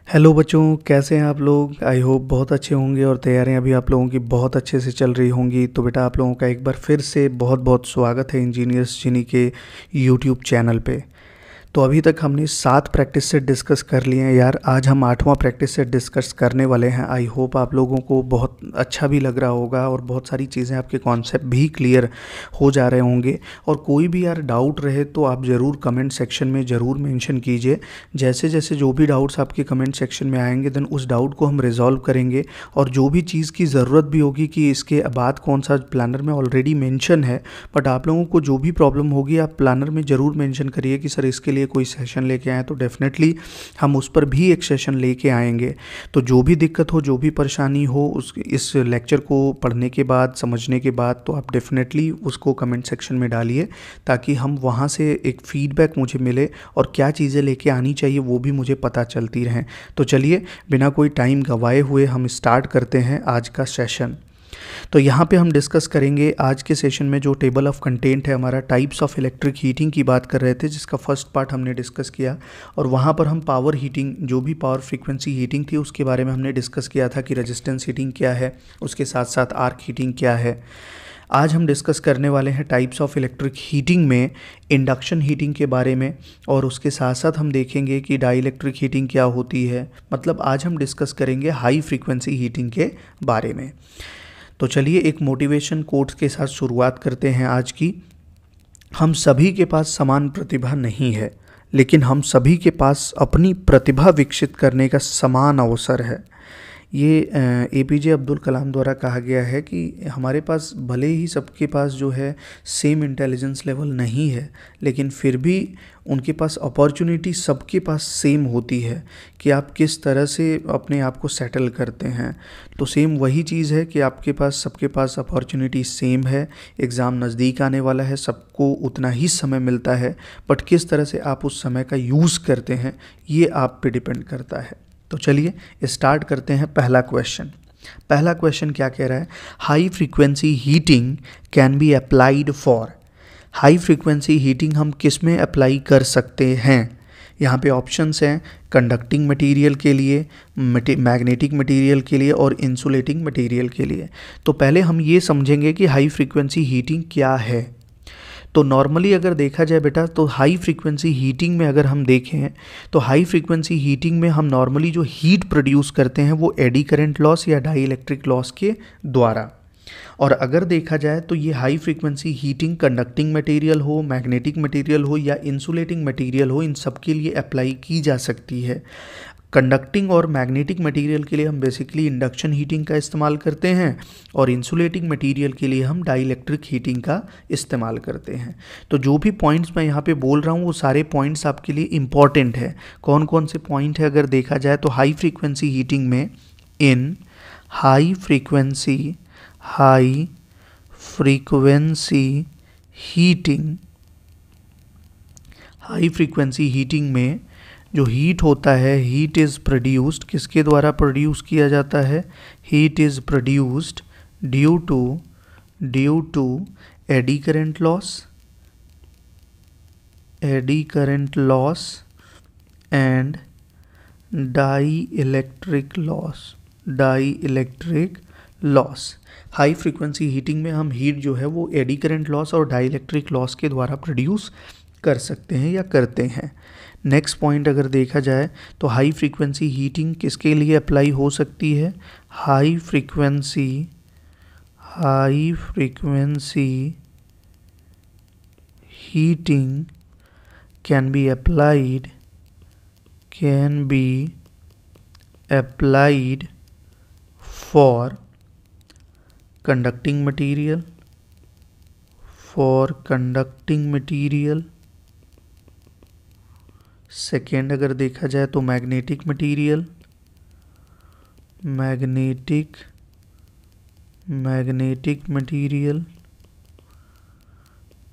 Hello बच्चों, कैसे हैं आप लोग। आई होप बहुत अच्छे होंगे और तैयारियां भी आप लोगों की बहुत अच्छे से चल रही होंगी। तो बेटा आप लोगों का एक बार फिर से बहुत बहुत स्वागत है इंजीनियर्स जिनी के यूट्यूब चैनल पे। तो अभी तक हमने 7 प्रैक्टिस सेट डिस्कस कर लिए हैं यार। आज हम 8वां प्रैक्टिस सेट डिस्कस करने वाले हैं। आई होप आप लोगों को बहुत अच्छा भी लग रहा होगा और बहुत सारी चीज़ें आपके कॉन्सेप्ट भी क्लियर हो जा रहे होंगे। और कोई भी यार डाउट रहे तो आप ज़रूर कमेंट सेक्शन में ज़रूर मेंशन कीजिए। जैसे जैसे जो भी डाउट्स आपके कमेंट सेक्शन में आएंगे देन उस डाउट को हम रिजॉल्व करेंगे। और जो भी चीज़ की ज़रूरत भी होगी कि इसके बाद कौन सा प्लानर में ऑलरेडी मेंशन है, बट आप लोगों को जो भी प्रॉब्लम होगी आप प्लानर में ज़रूर मेंशन करिए कि सर इसके लिए कोई सेशन लेके आए, तो डेफिनेटली हम उस पर भी एक सेशन लेके आएंगे। तो जो भी दिक्कत हो, जो भी परेशानी हो उस इस लेक्चर को पढ़ने के बाद, समझने के बाद, तो आप डेफिनेटली उसको कमेंट सेक्शन में डालिए ताकि हम वहाँ से एक फीडबैक मुझे मिले और क्या चीज़ें लेके आनी चाहिए वो भी मुझे पता चलती रहें। तो चलिए बिना कोई टाइम गंवाए हुए हम स्टार्ट करते हैं आज का सेशन। तो यहाँ पे हम डिस्कस करेंगे आज के सेशन में जो टेबल ऑफ कंटेंट है हमारा, टाइप्स ऑफ इलेक्ट्रिक हीटिंग की बात कर रहे थे, जिसका फर्स्ट पार्ट हमने डिस्कस किया। और वहाँ पर हम पावर हीटिंग, जो भी पावर फ्रीक्वेंसी हीटिंग थी उसके बारे में हमने डिस्कस किया था कि रेजिस्टेंस हीटिंग क्या है, उसके साथ साथ आर्क हीटिंग क्या है। आज हम डिस्कस करने वाले हैं टाइप्स ऑफ इलेक्ट्रिक हीटिंग में इंडक्शन हीटिंग के बारे में, और उसके साथ साथ हम देखेंगे कि डाई इलेक्ट्रिक हीटिंग क्या होती है। मतलब आज हम डिस्कस करेंगे हाई फ्रीक्वेंसी हीटिंग के बारे में। तो चलिए एक मोटिवेशन कोट्स के साथ शुरुआत करते हैं आज की। हम सभी के पास समान प्रतिभा नहीं है, लेकिन हम सभी के पास अपनी प्रतिभा विकसित करने का समान अवसर है। ये एपीजे अब्दुल कलाम द्वारा कहा गया है कि हमारे पास भले ही सबके पास जो है सेम इंटेलिजेंस लेवल नहीं है, लेकिन फिर भी उनके पास अपॉर्चुनिटी सबके पास सेम होती है कि आप किस तरह से अपने आप को सेटल करते हैं। तो सेम वही चीज़ है कि आपके पास, सबके पास अपॉर्चुनिटी सेम है। एग्ज़ाम नज़दीक आने वाला है, सबको उतना ही समय मिलता है, बट किस तरह से आप उस समय का यूज़ करते हैं ये आप पे डिपेंड करता है। तो चलिए स्टार्ट करते हैं। पहला क्वेश्चन क्या कह रहा है? High frequency heating can be applied for. High frequency heating हम किस में अप्लाई कर सकते हैं? यहाँ पे ऑप्शंस हैं कंडक्टिंग मटेरियल के लिए, मैग्नेटिक मटेरियल के लिए और इंसुलेटिंग मटेरियल के लिए। तो पहले हम ये समझेंगे कि हाई फ्रीक्वेंसी हीटिंग क्या है। तो नॉर्मली अगर देखा जाए बेटा, तो हाई फ्रीक्वेंसी हीटिंग में अगर हम देखें तो हाई फ्रीक्वेंसी हीटिंग में हम नॉर्मली जो हीट प्रोड्यूस करते हैं वो एडी करंट लॉस या डाई इलेक्ट्रिक लॉस के द्वारा। और अगर देखा जाए तो ये high frequency heating conducting material हो, मैग्नेटिक मटेरियल हो या इंसुलेटिंग मटेरियल हो, इन सब के लिए अप्लाई की जा सकती है। कंडक्टिंग और मैग्नेटिक मटेरियल के लिए हम बेसिकली इंडक्शन हीटिंग का इस्तेमाल करते हैं और इंसुलेटिंग मटेरियल के लिए हम डाई इलेक्ट्रिक हीटिंग का इस्तेमाल करते हैं। तो जो भी पॉइंट्स मैं यहाँ पे बोल रहा हूँ वो सारे पॉइंट्स आपके लिए इम्पॉर्टेंट है। कौन कौन से पॉइंट है अगर देखा जाए तो हाई फ्रीक्वेंसी हीटिंग में, इन हाई फ्रीक्वेंसी हीटिंग में जो हीट होता है, हीट इज़ प्रोड्यूस्ड, किसके द्वारा प्रोड्यूस किया जाता है? Heat is produced due to eddy current loss and dielectric loss. High frequency heating में हम हीट जो है वो एडी करंट लॉस और डाई इलेक्ट्रिक लॉस के द्वारा प्रोड्यूस कर सकते हैं या करते हैं। नेक्स्ट पॉइंट अगर देखा जाए तो हाई फ्रीक्वेंसी हीटिंग किसके लिए अप्लाई हो सकती है? High frequency heating can be applied for conducting material. Second अगर देखा जाए तो magnetic material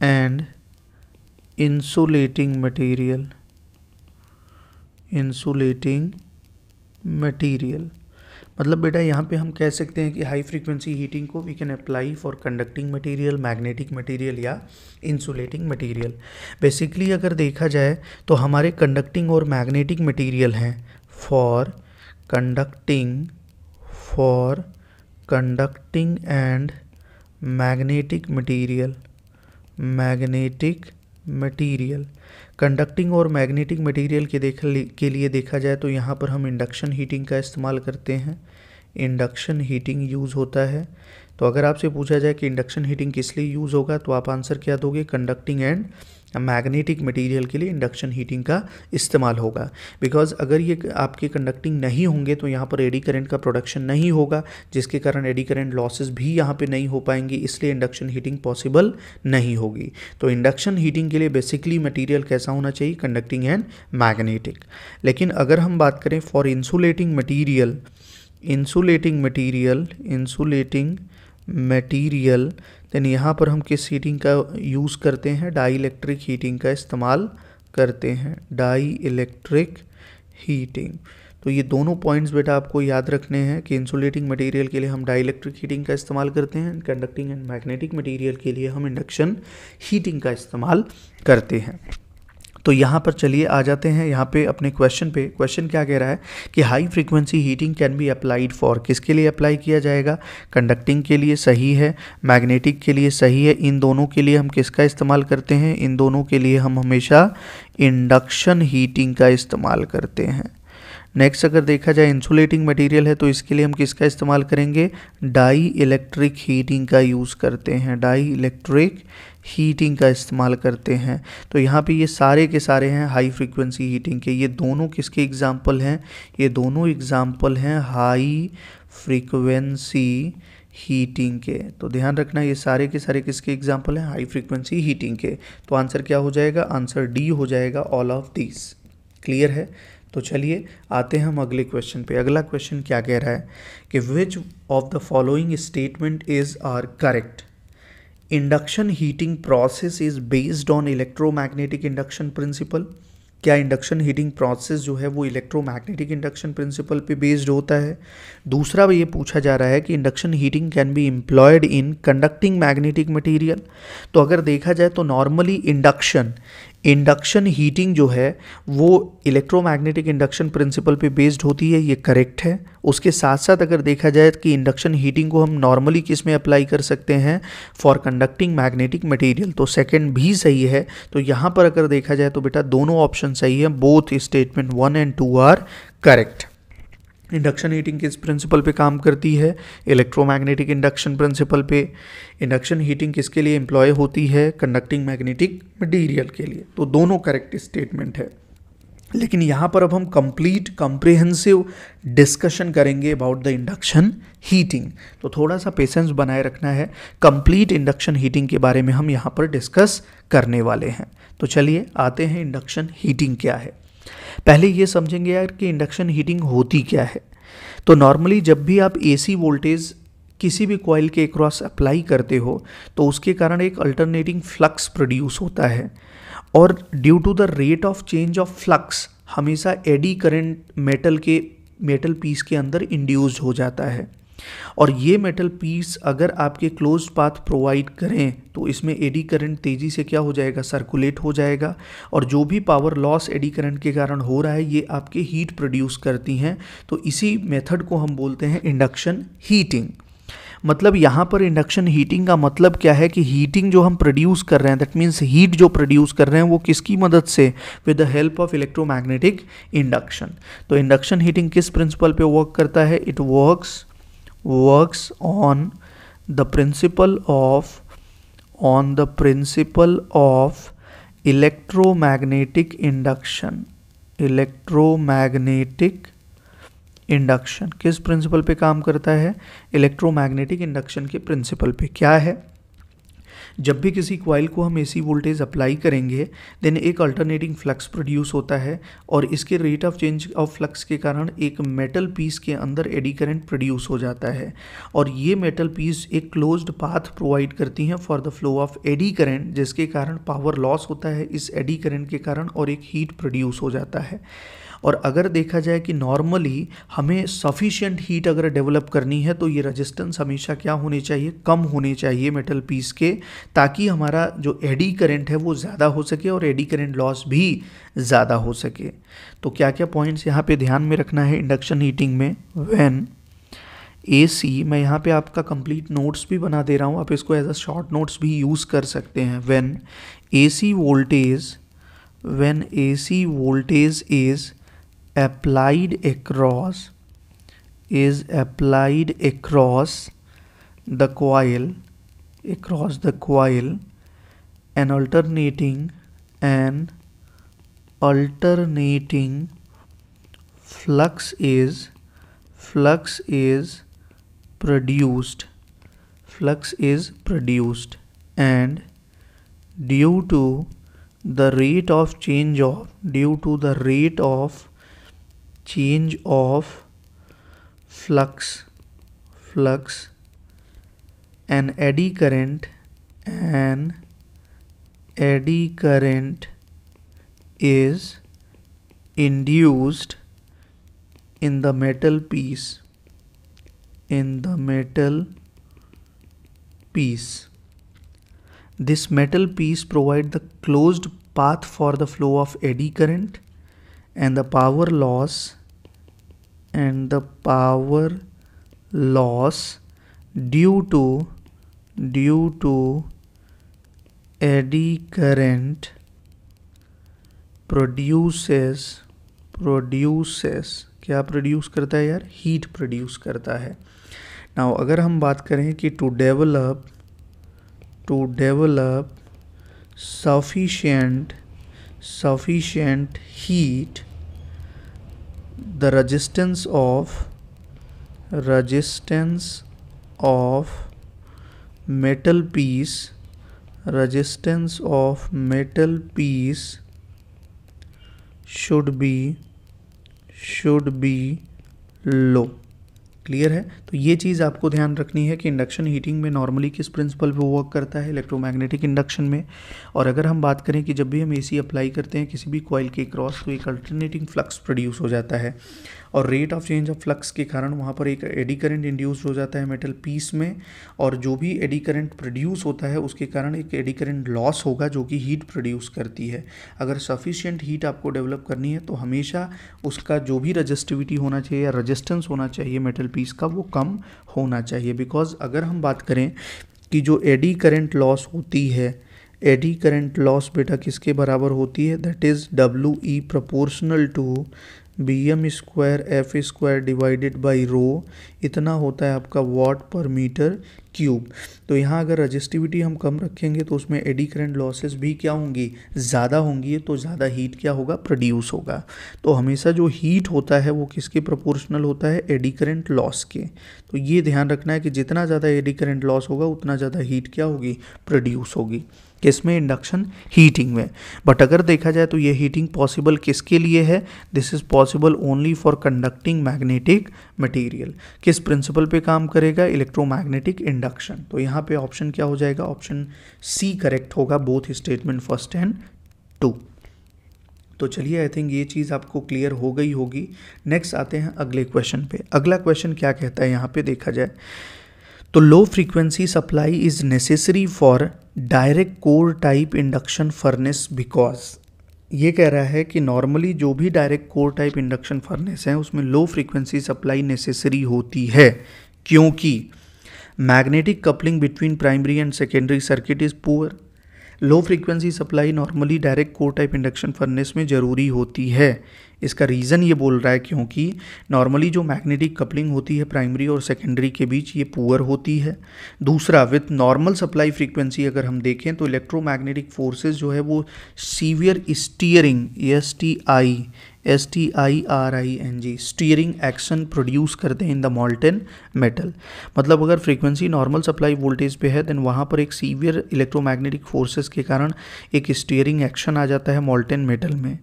and insulating material. मतलब बेटा यहाँ पे हम कह सकते हैं कि हाई फ्रीक्वेंसी हीटिंग को we can apply for conducting material, magnetic material या इंसुलेटिंग मटेरियल। बेसिकली अगर देखा जाए तो हमारे कंडक्टिंग और मैग्नेटिक मटेरियल हैं for conducting for conducting and magnetic material, conducting और मैग्नेटिक मटेरियल के लिए देखा जाए तो यहाँ पर हम इंडक्शन हीटिंग का इस्तेमाल करते हैं, इंडक्शन हीटिंग यूज़ होता है। तो अगर आपसे पूछा जाए कि इंडक्शन हीटिंग किस लिए यूज़ होगा तो आप आंसर क्या दोगे, कंडक्टिंग एंड मैग्नेटिक मटेरियल के लिए इंडक्शन हीटिंग का इस्तेमाल होगा। बिकॉज अगर ये आपके कंडक्टिंग नहीं होंगे तो यहाँ पर एडी करंट का प्रोडक्शन नहीं होगा, जिसके कारण एडी करंट लॉसेस भी यहाँ पे नहीं हो पाएंगी, इसलिए इंडक्शन हीटिंग पॉसिबल नहीं होगी। तो इंडक्शन हीटिंग के लिए बेसिकली मटेरियल कैसा होना चाहिए, कंडक्टिंग एंड मैग्नेटिक। लेकिन अगर हम बात करें फॉर इंसुलेटिंग मटीरियल देन यहाँ पर हम किस हीटिंग का यूज़ करते हैं, डाई इलेक्ट्रिक हीटिंग का इस्तेमाल करते हैं, डाई इलेक्ट्रिक हीटिंग। तो ये दोनों पॉइंट्स बेटा आपको याद रखने हैं कि इंसुलेटिंग मटेरियल के लिए हम डाई इलेक्ट्रिक हीटिंग का इस्तेमाल करते हैं, कंडक्टिंग एंड मैग्नेटिक मटेरियल के लिए हम इंडक्शन हीटिंग का इस्तेमाल करते हैं। तो यहाँ पर चलिए आ जाते हैं यहाँ पे अपने क्वेश्चन पे। क्वेश्चन क्या कह रहा है कि high frequency heating can be applied for, किसके लिए अप्लाई किया जाएगा, कंडक्टिंग के लिए सही है, मैग्नेटिक के लिए सही है। इन दोनों के लिए हम किसका इस्तेमाल करते हैं, इन दोनों के लिए हम हमेशा इंडक्शन हीटिंग का इस्तेमाल करते हैं। नेक्स्ट अगर देखा जाए इंसुलेटिंग मटेरियल है तो इसके लिए हम किसका इस्तेमाल करेंगे, डाई इलेक्ट्रिक हीटिंग का यूज़ करते हैं, डाई इलेक्ट्रिक हीटिंग का इस्तेमाल करते हैं। तो यहाँ पे ये सारे के सारे हैं हाई फ्रीक्वेंसी हीटिंग के। ये दोनों किसके एग्जाम्पल हैं, ये दोनों एग्जाम्पल हैं हाई फ्रीक्वेंसी हीटिंग के। तो ध्यान रखना ये सारे के सारे किसके एग्जाम्पल हैं, हाई फ्रीक्वेंसी हीटिंग के। तो आंसर क्या हो जाएगा, आंसर डी हो जाएगा, ऑल ऑफ दिस। क्लियर है। तो चलिए आते हैं हम अगले क्वेश्चन पे। अगला क्वेश्चन क्या कह रहा है कि which of the following statement is are correct, induction heating process is based on electromagnetic induction principle. क्या इंडक्शन हीटिंग प्रोसेस जो है वो इलेक्ट्रोमैग्नेटिक इंडक्शन प्रिंसिपल पे बेस्ड होता है। दूसरा ये पूछा जा रहा है कि induction heating can be employed in conducting magnetic material. तो अगर देखा जाए तो नॉर्मली इंडक्शन हीटिंग जो है वो इलेक्ट्रोमैग्नेटिक इंडक्शन प्रिंसिपल पे बेस्ड होती है, ये करेक्ट है। उसके साथ साथ अगर देखा जाए कि इंडक्शन हीटिंग को हम नॉर्मली किस में अप्लाई कर सकते हैं, फॉर कंडक्टिंग मैग्नेटिक मटेरियल, तो सेकंड भी सही है। तो यहाँ पर अगर देखा जाए तो बेटा दोनों ऑप्शन सही है, both statement 1 and 2 are correct. Induction heating किस प्रिंसिपल पे काम करती है, इलेक्ट्रोमैग्नेटिक इंडक्शन प्रिंसिपल पे। इंडक्शन हीटिंग किसके लिए एम्प्लॉय होती है, कंडक्टिंग मैग्नेटिक मटेरियल के लिए। तो दोनों करेक्ट स्टेटमेंट है। लेकिन यहाँ पर अब हम कंप्लीट कॉम्प्रिहेंसिव डिस्कशन करेंगे अबाउट द इंडक्शन हीटिंग। तो थोड़ा सा पेशेंस बनाए रखना है, कंप्लीट इंडक्शन हीटिंग के बारे में हम यहाँ पर डिस्कस करने वाले हैं। तो चलिए आते हैं इंडक्शन हीटिंग क्या है। पहले ये समझेंगे यार कि इंडक्शन हीटिंग होती क्या है। तो नॉर्मली जब भी आप एसी वोल्टेज किसी भी कॉइल के अक्रॉस अप्लाई करते हो तो उसके कारण एक अल्टरनेटिंग फ्लक्स प्रोड्यूस होता है, और due to the rate of change of flux हमेशा एडी करंट मेटल पीस के अंदर इंड्यूस्ड हो जाता है। और ये मेटल पीस अगर आपके क्लोज्ड पाथ प्रोवाइड करें तो इसमें एडी करंट तेज़ी से क्या हो जाएगा, सर्कुलेट हो जाएगा, और जो भी पावर लॉस एडी करंट के कारण हो रहा है ये आपके हीट प्रोड्यूस करती हैं। तो इसी मेथड को हम बोलते हैं इंडक्शन हीटिंग। मतलब यहाँ पर इंडक्शन हीटिंग का मतलब क्या है कि हीटिंग जो हम प्रोड्यूस कर रहे हैं, दैट मीन्स हीट जो प्रोड्यूस कर रहे हैं वो किसकी मदद से, with the help of electromagnetic induction. तो इंडक्शन हीटिंग किस प्रिंसिपल पे वर्क करता है, it works on the principle of electromagnetic induction किस प्रिंसिपल पे काम करता है, इलेक्ट्रोमैग्नेटिक इंडक्शन के प्रिंसिपल पे। क्या है, जब भी किसी कॉइल को हम एसी वोल्टेज अप्लाई करेंगे देन एक अल्टरनेटिंग फ्लक्स प्रोड्यूस होता है, और इसके rate of change of flux के कारण एक मेटल पीस के अंदर एडी करंट प्रोड्यूस हो जाता है, और ये मेटल पीस एक क्लोज्ड पाथ प्रोवाइड करती हैं for the flow of eddy current, जिसके कारण पावर लॉस होता है इस एडी करंट के कारण और एक हीट प्रोड्यूस हो जाता है। और अगर देखा जाए कि नॉर्मली हमें सफिशिएंट हीट अगर डेवलप करनी है तो ये रेजिस्टेंस हमेशा क्या होने चाहिए, कम होने चाहिए मेटल पीस के, ताकि हमारा जो एडी करंट है वो ज़्यादा हो सके और एडी करंट लॉस भी ज़्यादा हो सके। तो क्या क्या पॉइंट्स यहाँ पे ध्यान में रखना है इंडक्शन हीटिंग में। व्हेन AC, मैं यहाँ पे आपका कंप्लीट नोट्स भी बना दे रहा हूँ, आप इसको एज अ शॉर्ट नोट्स भी यूज़ कर सकते हैं। When AC voltage is applied across the coil, an alternating flux is produced, and due to the rate of change of flux, an eddy current is induced in the metal piece. This metal piece provides the closed path for the flow of eddy current, and the power loss due to eddy current produces क्या produce करता है यार, heat produce करता है। Now अगर हम बात करें कि to develop sufficient heat, the resistance of metal piece should be low। Clear है। तो ये चीज़ आपको ध्यान रखनी है कि इंडक्शन हीटिंग में नॉर्मली किस प्रिंसिपल पे वर्क करता है, इलेक्ट्रोमैग्नेटिक इंडक्शन में। और अगर हम बात करें कि जब भी हम AC अप्लाई करते हैं किसी भी कॉइल के क्रॉस तो एक अल्टरनेटिंग फ्लक्स प्रोड्यूस हो जाता है, और rate of change of flux के कारण वहाँ पर एक एडी करंट इंड्यूस हो जाता है मेटल पीस में, और जो भी एडी करंट प्रोड्यूस होता है उसके कारण एक एडी करंट लॉस होगा जो कि हीट प्रोड्यूस करती है। अगर सफिशिएंट हीट आपको डेवलप करनी है तो हमेशा उसका जो भी रजिस्टिविटी होना चाहिए या रेजिस्टेंस होना चाहिए मेटल पीस का वो कम होना चाहिए। बिकॉज अगर हम बात करें कि जो एडी करंट लॉस होती है, एडी करंट लॉस बेटा किसके बराबर होती है, that is WE proportional to BM square F square divided by rho, इतना होता है आपका वाट पर मीटर क्यूब। तो यहाँ अगर रजिस्टिविटी हम कम रखेंगे तो उसमें एडी करंट लॉसेस भी क्या होंगी, ज़्यादा होंगी, तो ज़्यादा हीट क्या होगा, प्रोड्यूस होगा। तो हमेशा जो हीट होता है वो किसके प्रोपोर्शनल होता है, एडी करंट लॉस के। तो ये ध्यान रखना है कि जितना ज़्यादा एडी करंट लॉस होगा उतना ज़्यादा हीट क्या होगी, प्रोड्यूस होगी। किसमें, इंडक्शन हीटिंग में। बट अगर देखा जाए तो ये हीटिंग पॉसिबल किसके लिए है, this is possible only for conducting magnetic material. किस प्रिंसिपल पे काम करेगा, इलेक्ट्रोमैग्नेटिक इंडक्शन। तो यहाँ पे ऑप्शन क्या हो जाएगा, ऑप्शन C करेक्ट होगा, बोथ स्टेटमेंट 1 और 2। तो चलिए आई थिंक ये चीज़ आपको क्लियर हो गई होगी। नेक्स्ट आते हैं अगले क्वेश्चन पे। अगला क्वेश्चन क्या कहता है यहाँ पे देखा जाए तो low frequency supply is necessary for direct core type induction furnace because, ये कह रहा है कि नॉर्मली जो भी direct core type induction furnace है उसमें लो फ्रीक्वेंसी सप्लाई नेसेसरी होती है, क्योंकि magnetic coupling between primary and secondary circuit is poor. Low frequency supply normally direct core type induction furnace में ज़रूरी होती है। इसका रीज़न ये बोल रहा है क्योंकि नॉर्मली जो मैग्नेटिक कपलिंग होती है प्राइमरी और सेकेंडरी के बीच ये पुअर होती है। दूसरा, विथ नॉर्मल सप्लाई फ्रीक्वेंसी अगर हम देखें तो इलेक्ट्रोमैग्नेटिक फोर्सेस जो है वो severe steering STIRING steering action produce करते हैं इन द मॉल्टेन मेटल। मतलब अगर फ्रीक्वेंसी नॉर्मल सप्लाई वोल्टेज पे है देन वहाँ पर एक सीवियर इलेक्ट्रोमैग्नेटिक फोर्सेस के कारण एक स्टीयरिंग एक्शन आ जाता है मॉल्टेन मेटल में।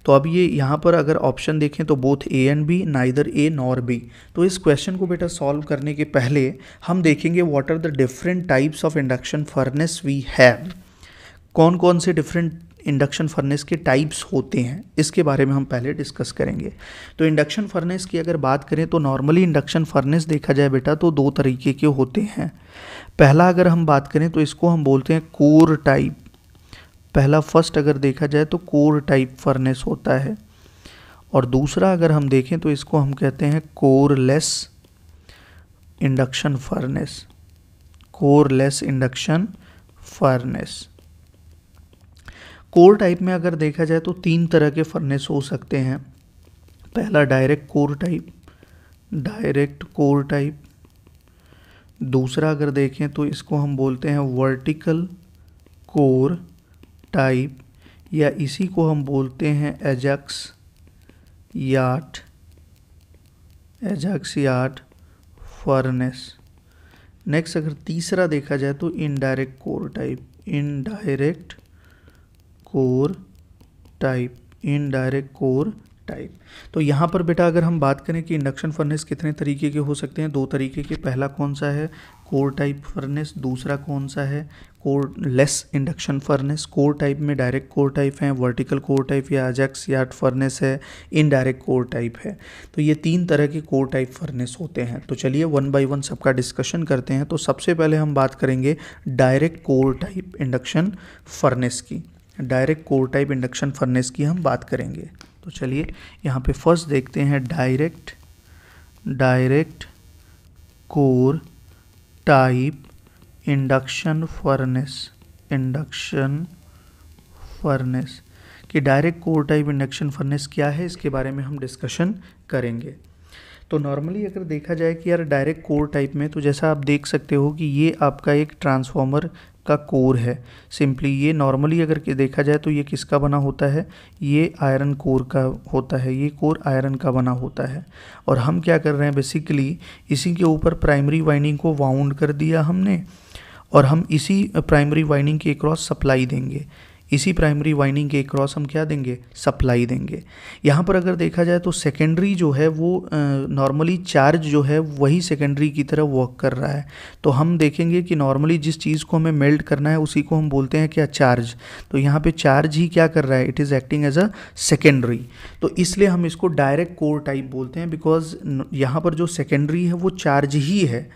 तो अब ये यहाँ पर अगर ऑप्शन देखें तो both A and B, neither A nor B। तो इस क्वेश्चन को बेटा सॉल्व करने के पहले हम देखेंगे what are the different types of induction furnace we have. कौन कौन से डिफरेंट इंडक्शन फर्नेस के टाइप्स होते हैं, इसके बारे में हम पहले डिस्कस करेंगे। तो इंडक्शन फर्नेस की अगर बात करें तो नॉर्मली इंडक्शन फर्नेस देखा जाए बेटा तो दो तरीके के होते हैं। पहला अगर हम बात करें तो इसको हम बोलते हैं कोर टाइप। पहला फर्स्ट अगर देखा जाए तो कोर टाइप फर्नेस होता है, और दूसरा अगर हम देखें तो इसको हम कहते हैं coreless induction furnace. Coreless induction furnace. Core type में अगर देखा जाए तो तीन तरह के फर्नेस हो सकते हैं। पहला direct core type, direct core type. दूसरा अगर देखें तो इसको हम बोलते हैं वर्टिकल कोर टाइप, या इसी को हम बोलते हैं एजैक्स यार्ड फर्नेस। नेक्स्ट अगर तीसरा देखा जाए तो indirect core type, indirect core type. तो यहाँ पर बेटा अगर हम बात करें कि इंडक्शन फर्नेस कितने तरीके के हो सकते हैं, दो तरीके के। पहला कौन सा है, कोर टाइप फर्नेस। दूसरा कौन सा है, coreless induction furnace. Core type में डायरेक्ट कोर टाइप है, वर्टिकल कोर टाइप या एजैक्स यार्ड फर्नेस है, इनडायरेक्ट कोर टाइप है। तो ये तीन तरह के कोर टाइप फर्नेस होते हैं। तो चलिए वन बाय वन सबका डिस्कशन करते हैं। तो सबसे पहले हम बात करेंगे direct core type induction furnace की। Direct core type induction furnace की हम बात करेंगे। तो चलिए यहाँ पे फर्स्ट देखते हैं direct core type induction furnace कि direct core type induction furnace क्या है, इसके बारे में हम डिस्कशन करेंगे। तो नॉर्मली अगर देखा जाए कि यार डायरेक्ट कोर टाइप में, तो जैसा आप देख सकते हो कि ये आपका एक ट्रांसफॉर्मर का कोर है। सिंपली ये नॉर्मली अगर के देखा जाए तो ये किसका बना होता है, ये आयरन कोर का होता है। ये कोर आयरन का बना होता है, और हम क्या कर रहे हैं बेसिकली इसी के ऊपर प्राइमरी वाइंडिंग को वाउंड कर दिया हमने, और हम इसी प्राइमरी वाइंडिंग के क्रॉस सप्लाई देंगे। इसी प्राइमरी वाइंडिंग के क्रॉस हम क्या देंगे, सप्लाई देंगे। यहाँ पर अगर देखा जाए तो सेकेंडरी जो है वो नॉर्मली चार्ज जो है वही सेकेंडरी की तरह वर्क कर रहा है। तो हम देखेंगे कि नॉर्मली जिस चीज़ को हमें मेल्ट करना है उसी को हम बोलते हैं क्या, चार्ज। तो यहाँ पे चार्ज ही क्या कर रहा है, it is acting as a secondary. तो इसलिए हम इसको डायरेक्ट कोर टाइप बोलते हैं, बिकॉज यहाँ पर जो सेकेंडरी है वो चार्ज ही है।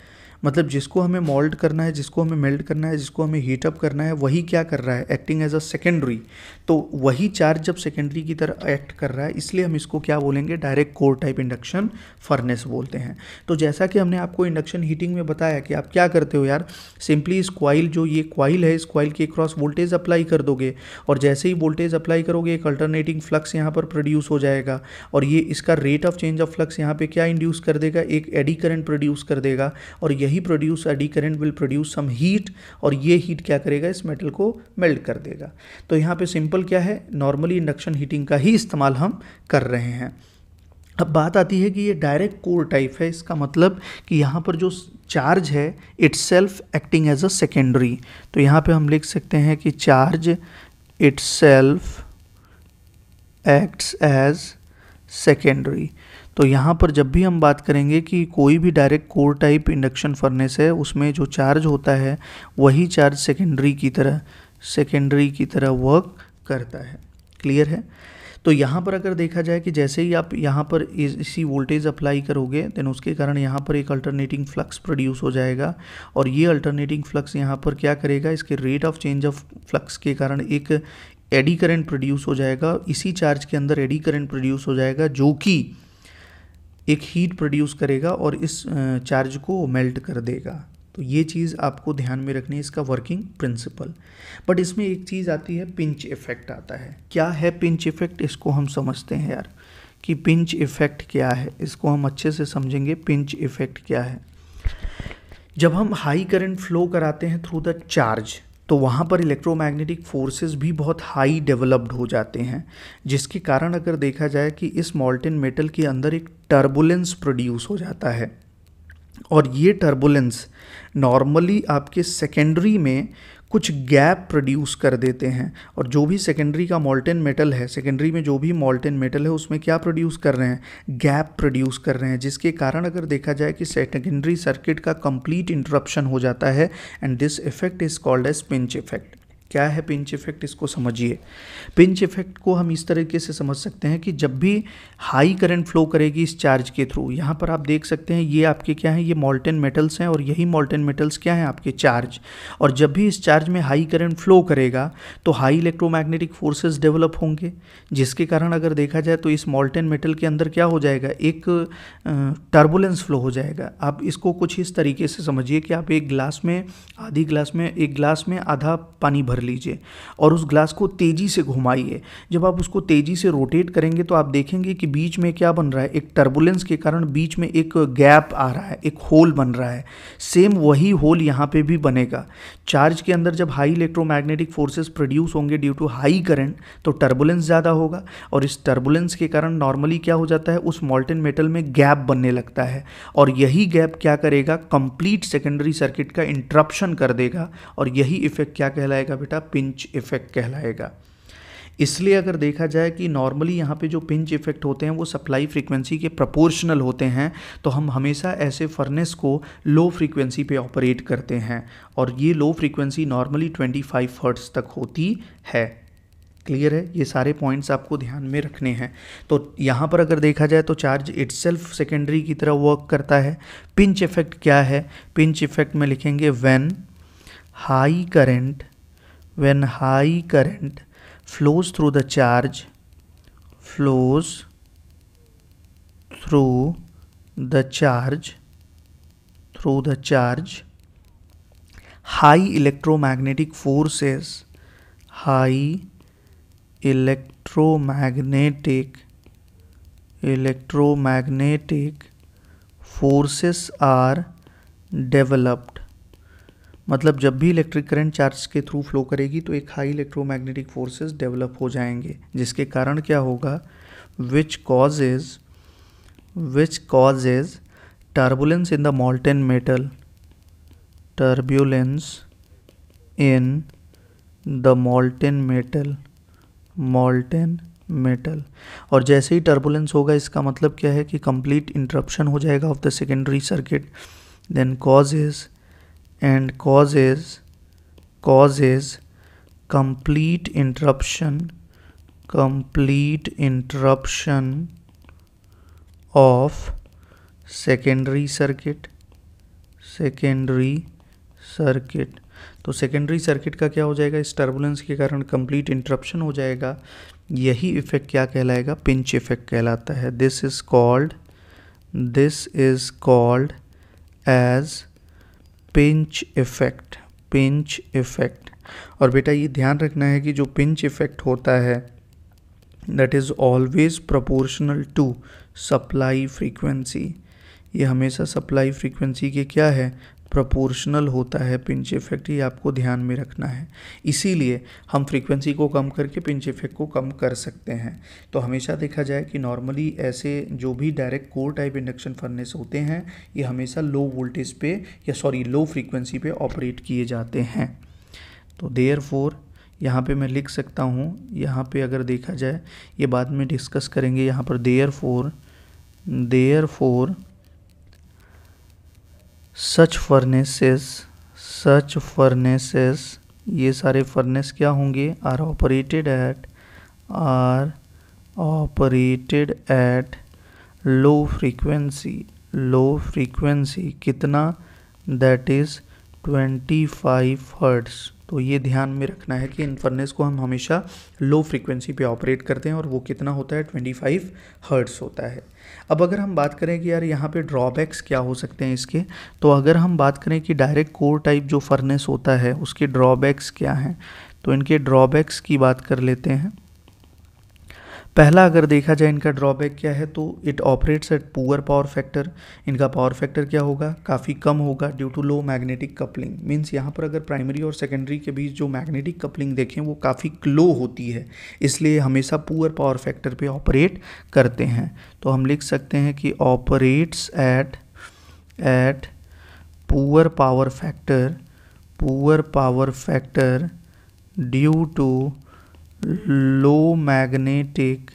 मतलब जिसको हमें मोल्ड करना है, जिसको हमें मेल्ट करना है, जिसको हमें हीटअप करना है, वही क्या कर रहा है, एक्टिंग एज अ सेकेंडरी। तो वही चार्ज जब सेकेंडरी की तरह एक्ट कर रहा है, इसलिए हम इसको क्या बोलेंगे, direct core type induction furnace बोलते हैं। तो जैसा कि हमने आपको इंडक्शन हीटिंग में बताया कि आप क्या करते हो यार, सिंपली इस कॉइल, जो ये कॉइल है, इस कॉइल के क्रॉस वोल्टेज अप्लाई कर दोगे, और जैसे ही वोल्टेज अप्लाई करोगे एक अल्टरनेटिंग फ्लक्स यहाँ पर प्रोड्यूस हो जाएगा, और ये इसका rate of change of flux यहाँ पे क्या इंड्यूस कर देगा, एक एडी करंट प्रोड्यूस कर देगा, और यही produce eddy current will produce some heat, और ये हीट क्या करेगा, इस मेटल को मेल्ट कर देगा। तो यहाँ पे सिंपल क्या है, नॉर्मली इंडक्शन हीटिंग का ही इस्तेमाल हम कर रहे हैं। अब बात आती है कि ये डायरेक्ट कोर टाइप है, इसका मतलब कि यहाँ पर जो चार्ज है itself acting as a secondary. तो यहाँ पे हम लिख सकते हैं कि charge itself acts as secondary. तो यहाँ पर जब भी हम बात करेंगे कि कोई भी direct core type induction furnace है, उसमें जो चार्ज होता है वही चार्ज सेकेंडरी की तरह वर्क करता है। क्लियर है। तो यहाँ पर अगर देखा जाए कि जैसे ही आप यहाँ पर इसी वोल्टेज अप्लाई करोगे, देन उसके कारण यहाँ पर एक अल्टरनेटिंग फ्लक्स प्रोड्यूस हो जाएगा, और ये अल्टरनेटिंग फ्लक्स यहाँ पर क्या करेगा, इसके rate of change of flux के कारण एक एडी करंट प्रोड्यूस हो जाएगा। इसी चार्ज के अंदर एडी करंट प्रोड्यूस हो जाएगा, जो कि एक हीट प्रोड्यूस करेगा और इस चार्ज को मेल्ट कर देगा। तो ये चीज़ आपको ध्यान में रखनी है, इसका वर्किंग प्रिंसिपल। बट इसमें एक चीज़ आती है, पिंच इफेक्ट आता है। क्या है पिंच इफेक्ट, इसको हम समझते हैं यार कि पिंच इफेक्ट क्या है, इसको हम अच्छे से समझेंगे। पिंच इफेक्ट क्या है, जब हम हाई करंट फ्लो कराते हैं थ्रू द चार्ज, तो वहाँ पर इलेक्ट्रोमैग्नेटिक फोर्सेस भी बहुत हाई डेवलप्ड हो जाते हैं, जिसके कारण अगर देखा जाए कि इस मॉल्टेन मेटल के अंदर एक टर्बुलेंस प्रोड्यूस हो जाता है, और ये टर्बुलेंस नॉर्मली आपके सेकेंडरी में कुछ गैप प्रोड्यूस कर देते हैं। और जो भी सेकेंडरी का मॉल्टेन मेटल है, सेकेंडरी में जो भी मॉल्टेन मेटल है, उसमें क्या प्रोड्यूस कर रहे हैं, गैप प्रोड्यूस कर रहे हैं, जिसके कारण अगर देखा जाए कि सेकेंडरी सर्किट का कंप्लीट इंटरप्शन हो जाता है, and this effect is called as pinch effect. क्या है पिंच इफेक्ट, इसको समझिए। पिंच इफेक्ट को हम इस तरीके से समझ सकते हैं कि जब भी हाई करंट फ्लो करेगी इस चार्ज के थ्रू, यहाँ पर आप देख सकते हैं ये आपके क्या है, ये मॉल्टेन मेटल्स हैं और यही मॉल्टेन मेटल्स क्या हैं, आपके चार्ज। और जब भी इस चार्ज में हाई करंट फ्लो करेगा तो हाई इलेक्ट्रोमैग्नेटिक फोर्सेस डेवलप होंगे, जिसके कारण अगर देखा जाए तो इस मॉल्टेन मेटल के अंदर क्या हो जाएगा, एक टर्बुलेंस फ्लो हो जाएगा। आप इसको कुछ इस तरीके से समझिए कि आप एक गिलास में आधा पानी भर लीजिए और उस ग्लास को तेज़ी से घुमाइए। जब आप उसको तेज़ी से रोटेट करेंगे तो आप देखेंगे कि बीच में क्या बन रहा है, एक टर्बुलेंस के कारण बीच में एक गैप आ रहा है, एक होल बन रहा है। सेम वही होल यहाँ पे भी बनेगा। चार्ज के अंदर जब हाई इलेक्ट्रोमैग्नेटिक फोर्सेस प्रोड्यूस होंगे ड्यू टू हाई करंट तो टर्बुलेंस ज़्यादा होगा और इस टर्बुलेंस के कारण नॉर्मली क्या हो जाता है, उस मॉल्टेन मेटल में गैप बनने लगता है और यही गैप क्या करेगा, कंप्लीट सेकेंडरी सर्किट का इंटरप्शन कर देगा और यही इफेक्ट क्या कहलाएगा बेटा, पिंच इफेक्ट कहलाएगा। इसलिए अगर देखा जाए कि नॉर्मली यहाँ पे जो पिंच इफेक्ट होते हैं वो सप्लाई फ्रीक्वेंसी के प्रोपोर्शनल होते हैं, तो हम हमेशा ऐसे फर्नेस को लो फ्रीक्वेंसी पे ऑपरेट करते हैं और ये लो फ्रीक्वेंसी नॉर्मली 25 हर्ट्ज तक होती है। क्लियर है, ये सारे पॉइंट्स आपको ध्यान में रखने हैं। तो यहाँ पर अगर देखा जाए तो चार्ज इटसेल्फ सेकेंडरी की तरह वर्क करता है। पिंच इफेक्ट क्या है, पिंच इफेक्ट में लिखेंगे when high current flows through the charge, high electromagnetic forces are developed। मतलब जब भी इलेक्ट्रिक करंट चार्ज के थ्रू फ्लो करेगी तो एक हाई इलेक्ट्रोमैग्नेटिक फोर्सेस डेवलप हो जाएंगे, जिसके कारण क्या होगा, which causes turbulence in the molten metal. और जैसे ही टर्बुलेंस होगा इसका मतलब क्या है कि कंप्लीट इंटरप्शन हो जाएगा of the secondary circuit. Then causes complete interruption of secondary circuit। तो सेकेंडरी सर्किट का क्या हो जाएगा, इस टर्बुलेंस के कारण कंप्लीट इंटरप्शन हो जाएगा। यही इफेक्ट क्या कहलाएगा, पिंच इफेक्ट कहलाता है। This is called as pinch effect. और बेटा ये ध्यान रखना है कि जो पिंच इफेक्ट होता है that is always proportional to supply frequency. ये हमेशा सप्लाई फ्रीक्वेंसी के क्या है, प्रोपोर्शनल होता है पिंच इफेक्ट। ये आपको ध्यान में रखना है। इसीलिए हम फ्रीक्वेंसी को कम करके पिंच इफेक्ट को कम कर सकते हैं। तो हमेशा देखा जाए कि नॉर्मली ऐसे जो भी direct core type induction furnace होते हैं ये हमेशा लो फ्रीक्वेंसी पे ऑपरेट किए जाते हैं। तो देयरफॉर यहाँ पे मैं लिख सकता हूँ, यहाँ पे अगर देखा जाए, ये बाद में डिस्कस करेंगे। यहाँ पर देयरफॉर सच फर्नेसेस ये सारे फर्नेस क्या होंगे, are operated at low frequency कितना, दैट इज़ 25 हर्ट्ज। तो ये ध्यान में रखना है कि इन फर्नेस को हम हमेशा लो फ्रीक्वेंसी पे ऑपरेट करते हैं और वो कितना होता है, 25 हर्ट्ज होता है। अब अगर हम बात करें कि यार यहाँ पे ड्रॉबैक्स क्या हो सकते हैं इसके, तो अगर हम बात करें कि डायरेक्ट कोर टाइप जो फर्नेस होता है उसके ड्रॉबैक्स क्या हैं, तो इनके ड्रॉबैक्स की बात कर लेते हैं। पहला अगर देखा जाए इनका ड्रॉबैक क्या है, तो it operates at poor power factor. इनका पावर फैक्टर क्या होगा, काफ़ी कम होगा due to low magnetic coupling. Means यहाँ पर अगर प्राइमरी और सेकेंडरी के बीच जो मैग्नेटिक कपलिंग देखें वो काफ़ी लो होती है, इसलिए हमेशा पुअर पावर फैक्टर पे ऑपरेट करते हैं। तो हम लिख सकते हैं कि operates at poor power factor due to low magnetic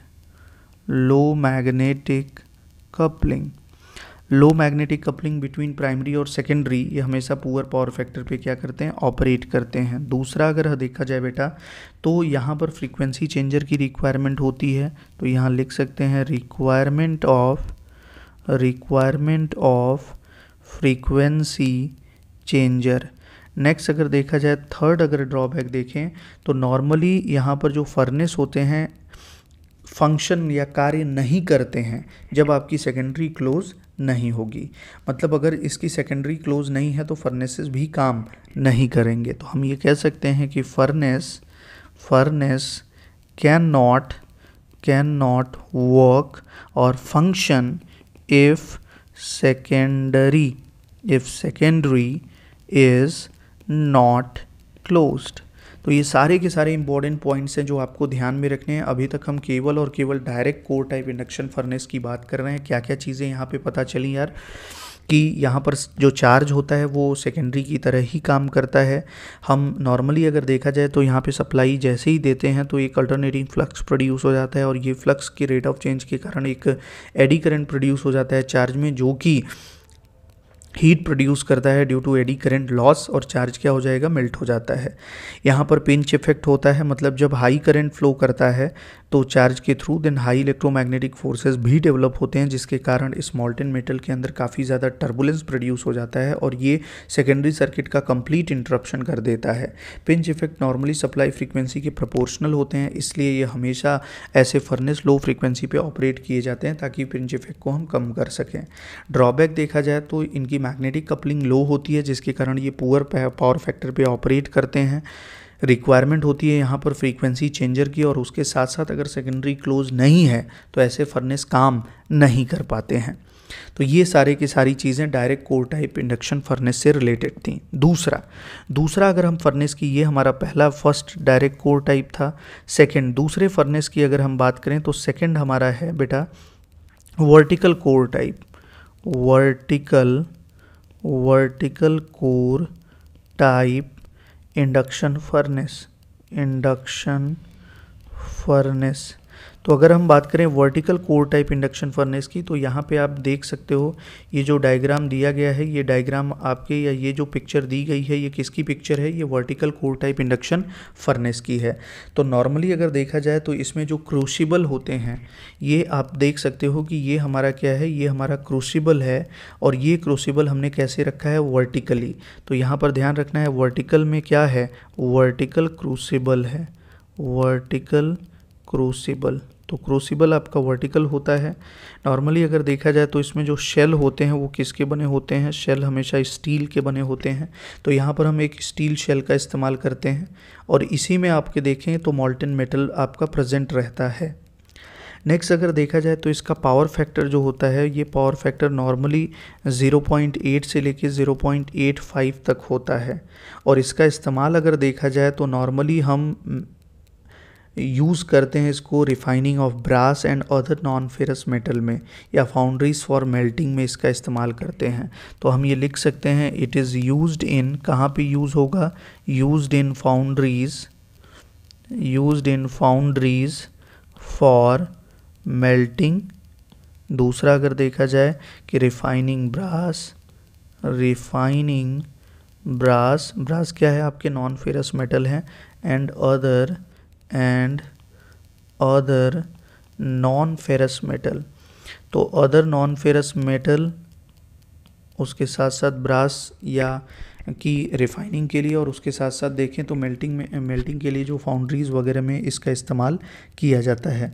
coupling. Low magnetic coupling between primary और सेकेंडरी ये हमेशा पुअर पावर फैक्टर पे क्या करते हैं, ऑपरेट करते हैं। दूसरा अगर देखा जाए बेटा तो यहाँ पर फ्रीक्वेंसी चेंजर की रिक्वायरमेंट होती है, तो यहाँ लिख सकते हैं requirement of frequency changer. Next अगर देखा जाए थर्ड अगर ड्रॉबैक देखें तो नॉर्मली यहाँ पर जो फर्नेस होते हैं फंक्शन या कार्य नहीं करते हैं जब आपकी सेकेंडरी क्लोज नहीं होगी। मतलब अगर इसकी सेकेंडरी क्लोज नहीं है तो फर्नेसेस भी काम नहीं करेंगे। तो हम ये कह सकते हैं कि फर्नेस कैन नॉट वर्क और function if secondary is not closed. तो ये सारे के सारे इंपॉर्टेंट पॉइंट्स हैं जो आपको ध्यान में रखने हैं। अभी तक हम केवल और केवल direct core type induction furnace की बात कर रहे हैं। क्या क्या चीज़ें यहाँ पे पता चली यार, कि यहाँ पर जो चार्ज होता है वो सेकेंडरी की तरह ही काम करता है। हम नॉर्मली अगर देखा जाए तो यहाँ पे सप्लाई जैसे ही देते हैं तो एक अल्टरनेटिंग फ्लक्स प्रोड्यूस हो जाता है और ये फ्लक्स की रेट ऑफ चेंज के कारण एक एडी करंट प्रोड्यूस हो जाता है चार्ज में, जो कि हीट प्रोड्यूस करता है due to eddy current loss, और चार्ज क्या हो जाएगा, मेल्ट हो जाता है। यहाँ पर पिंच इफेक्ट होता है, मतलब जब हाई करंट फ्लो करता है तो चार्ज के through then high electromagnetic forces भी डेवलप होते हैं, जिसके कारण इस मॉल्टन मेटल के अंदर काफ़ी ज़्यादा टर्बुलेंस प्रोड्यूस हो जाता है और ये सेकेंडरी सर्किट का कंप्लीट इंटरप्शन कर देता है। Pinch effect normally supply frequency के प्रोपोर्शनल होते हैं, इसलिए ये हमेशा ऐसे फर्नेस लो फ्रीक्वेंसी पे ऑपरेट किए जाते हैं ताकि पिंच इफेक्ट को हम कम कर सकें। ड्रॉबैक देखा जाए तो इनकी मैग्नेटिक कपलिंग लो होती है, जिसके कारण ये पुअर पावर फैक्टर पे ऑपरेट करते हैं। रिक्वायरमेंट होती है यहाँ पर फ्रीक्वेंसी चेंजर की, और उसके साथ साथ अगर सेकेंडरी क्लोज नहीं है तो ऐसे फर्नेस काम नहीं कर पाते हैं। तो ये सारे की सारी चीज़ें direct core type induction furnace से रिलेटेड थी। दूसरा अगर हम फर्नेस की, ये हमारा पहला फर्स्ट डायरेक्ट कोर टाइप था। सेकंड, दूसरे फर्नेस की अगर हम बात करें तो सेकंड हमारा है बेटा vertical core type. Vertical core type induction furnace. तो अगर हम बात करें vertical core type induction furnace की, तो यहाँ पे आप देख सकते हो ये जो डायग्राम दिया गया है, ये डायग्राम आपके, या ये जो पिक्चर दी गई है ये किसकी पिक्चर है, ये vertical core type induction furnace की है। तो नॉर्मली अगर देखा जाए तो इसमें जो क्रूसिबल होते हैं ये आप देख सकते हो कि ये हमारा क्या है, ये हमारा क्रूसिबल है, और ये क्रूसिबल हमने कैसे रखा है, वर्टिकली। तो यहाँ पर ध्यान रखना है वर्टिकल में क्या है, वर्टिकल क्रूसिबल है, वर्टिकल क्रूसिबल। तो क्रूसिबल आपका वर्टिकल होता है। नॉर्मली अगर देखा जाए तो इसमें जो शेल होते हैं वो किसके बने होते हैं, शेल हमेशा स्टील के बने होते हैं। तो यहाँ पर हम एक स्टील शेल का इस्तेमाल करते हैं, और इसी में आपके देखें तो मॉल्टन मेटल आपका प्रेजेंट रहता है। नेक्स्ट अगर देखा जाए तो इसका पावर फैक्टर जो होता है, ये पावर फैक्टर नॉर्मली 0.8 से लेके 0.85 तक होता है, और इसका इस्तेमाल अगर देखा जाए तो नॉर्मली हम यूज़ करते हैं इसको refining of brass and other non ferrous metal में, या फाउंड्रीज फॉर मेल्टिंग में इसका इस्तेमाल करते हैं। तो हम ये लिख सकते हैं इट इज़ यूज्ड इन, कहाँ पे यूज़ होगा, used in foundries for melting. दूसरा अगर देखा जाए कि रिफाइनिंग ब्रास क्या है, आपके नॉन फेरस मेटल हैं, and other non ferrous metal. तो अदर नॉन फेरस मेटल, उसके साथ साथ ब्रास या की रिफाइनिंग के लिए, और उसके साथ साथ देखें तो मेल्टिंग के लिए जो फाउंड्रीज वगैरह में इसका इस्तेमाल किया जाता है।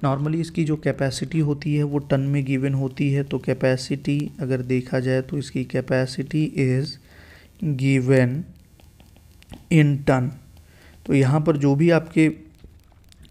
नॉर्मली इसकी जो कैपेसिटी होती है वो टन में गिवन होती है। तो कैपेसिटी अगर देखा जाए तो इसकी capacity is given in ton. तो यहाँ पर जो भी आपके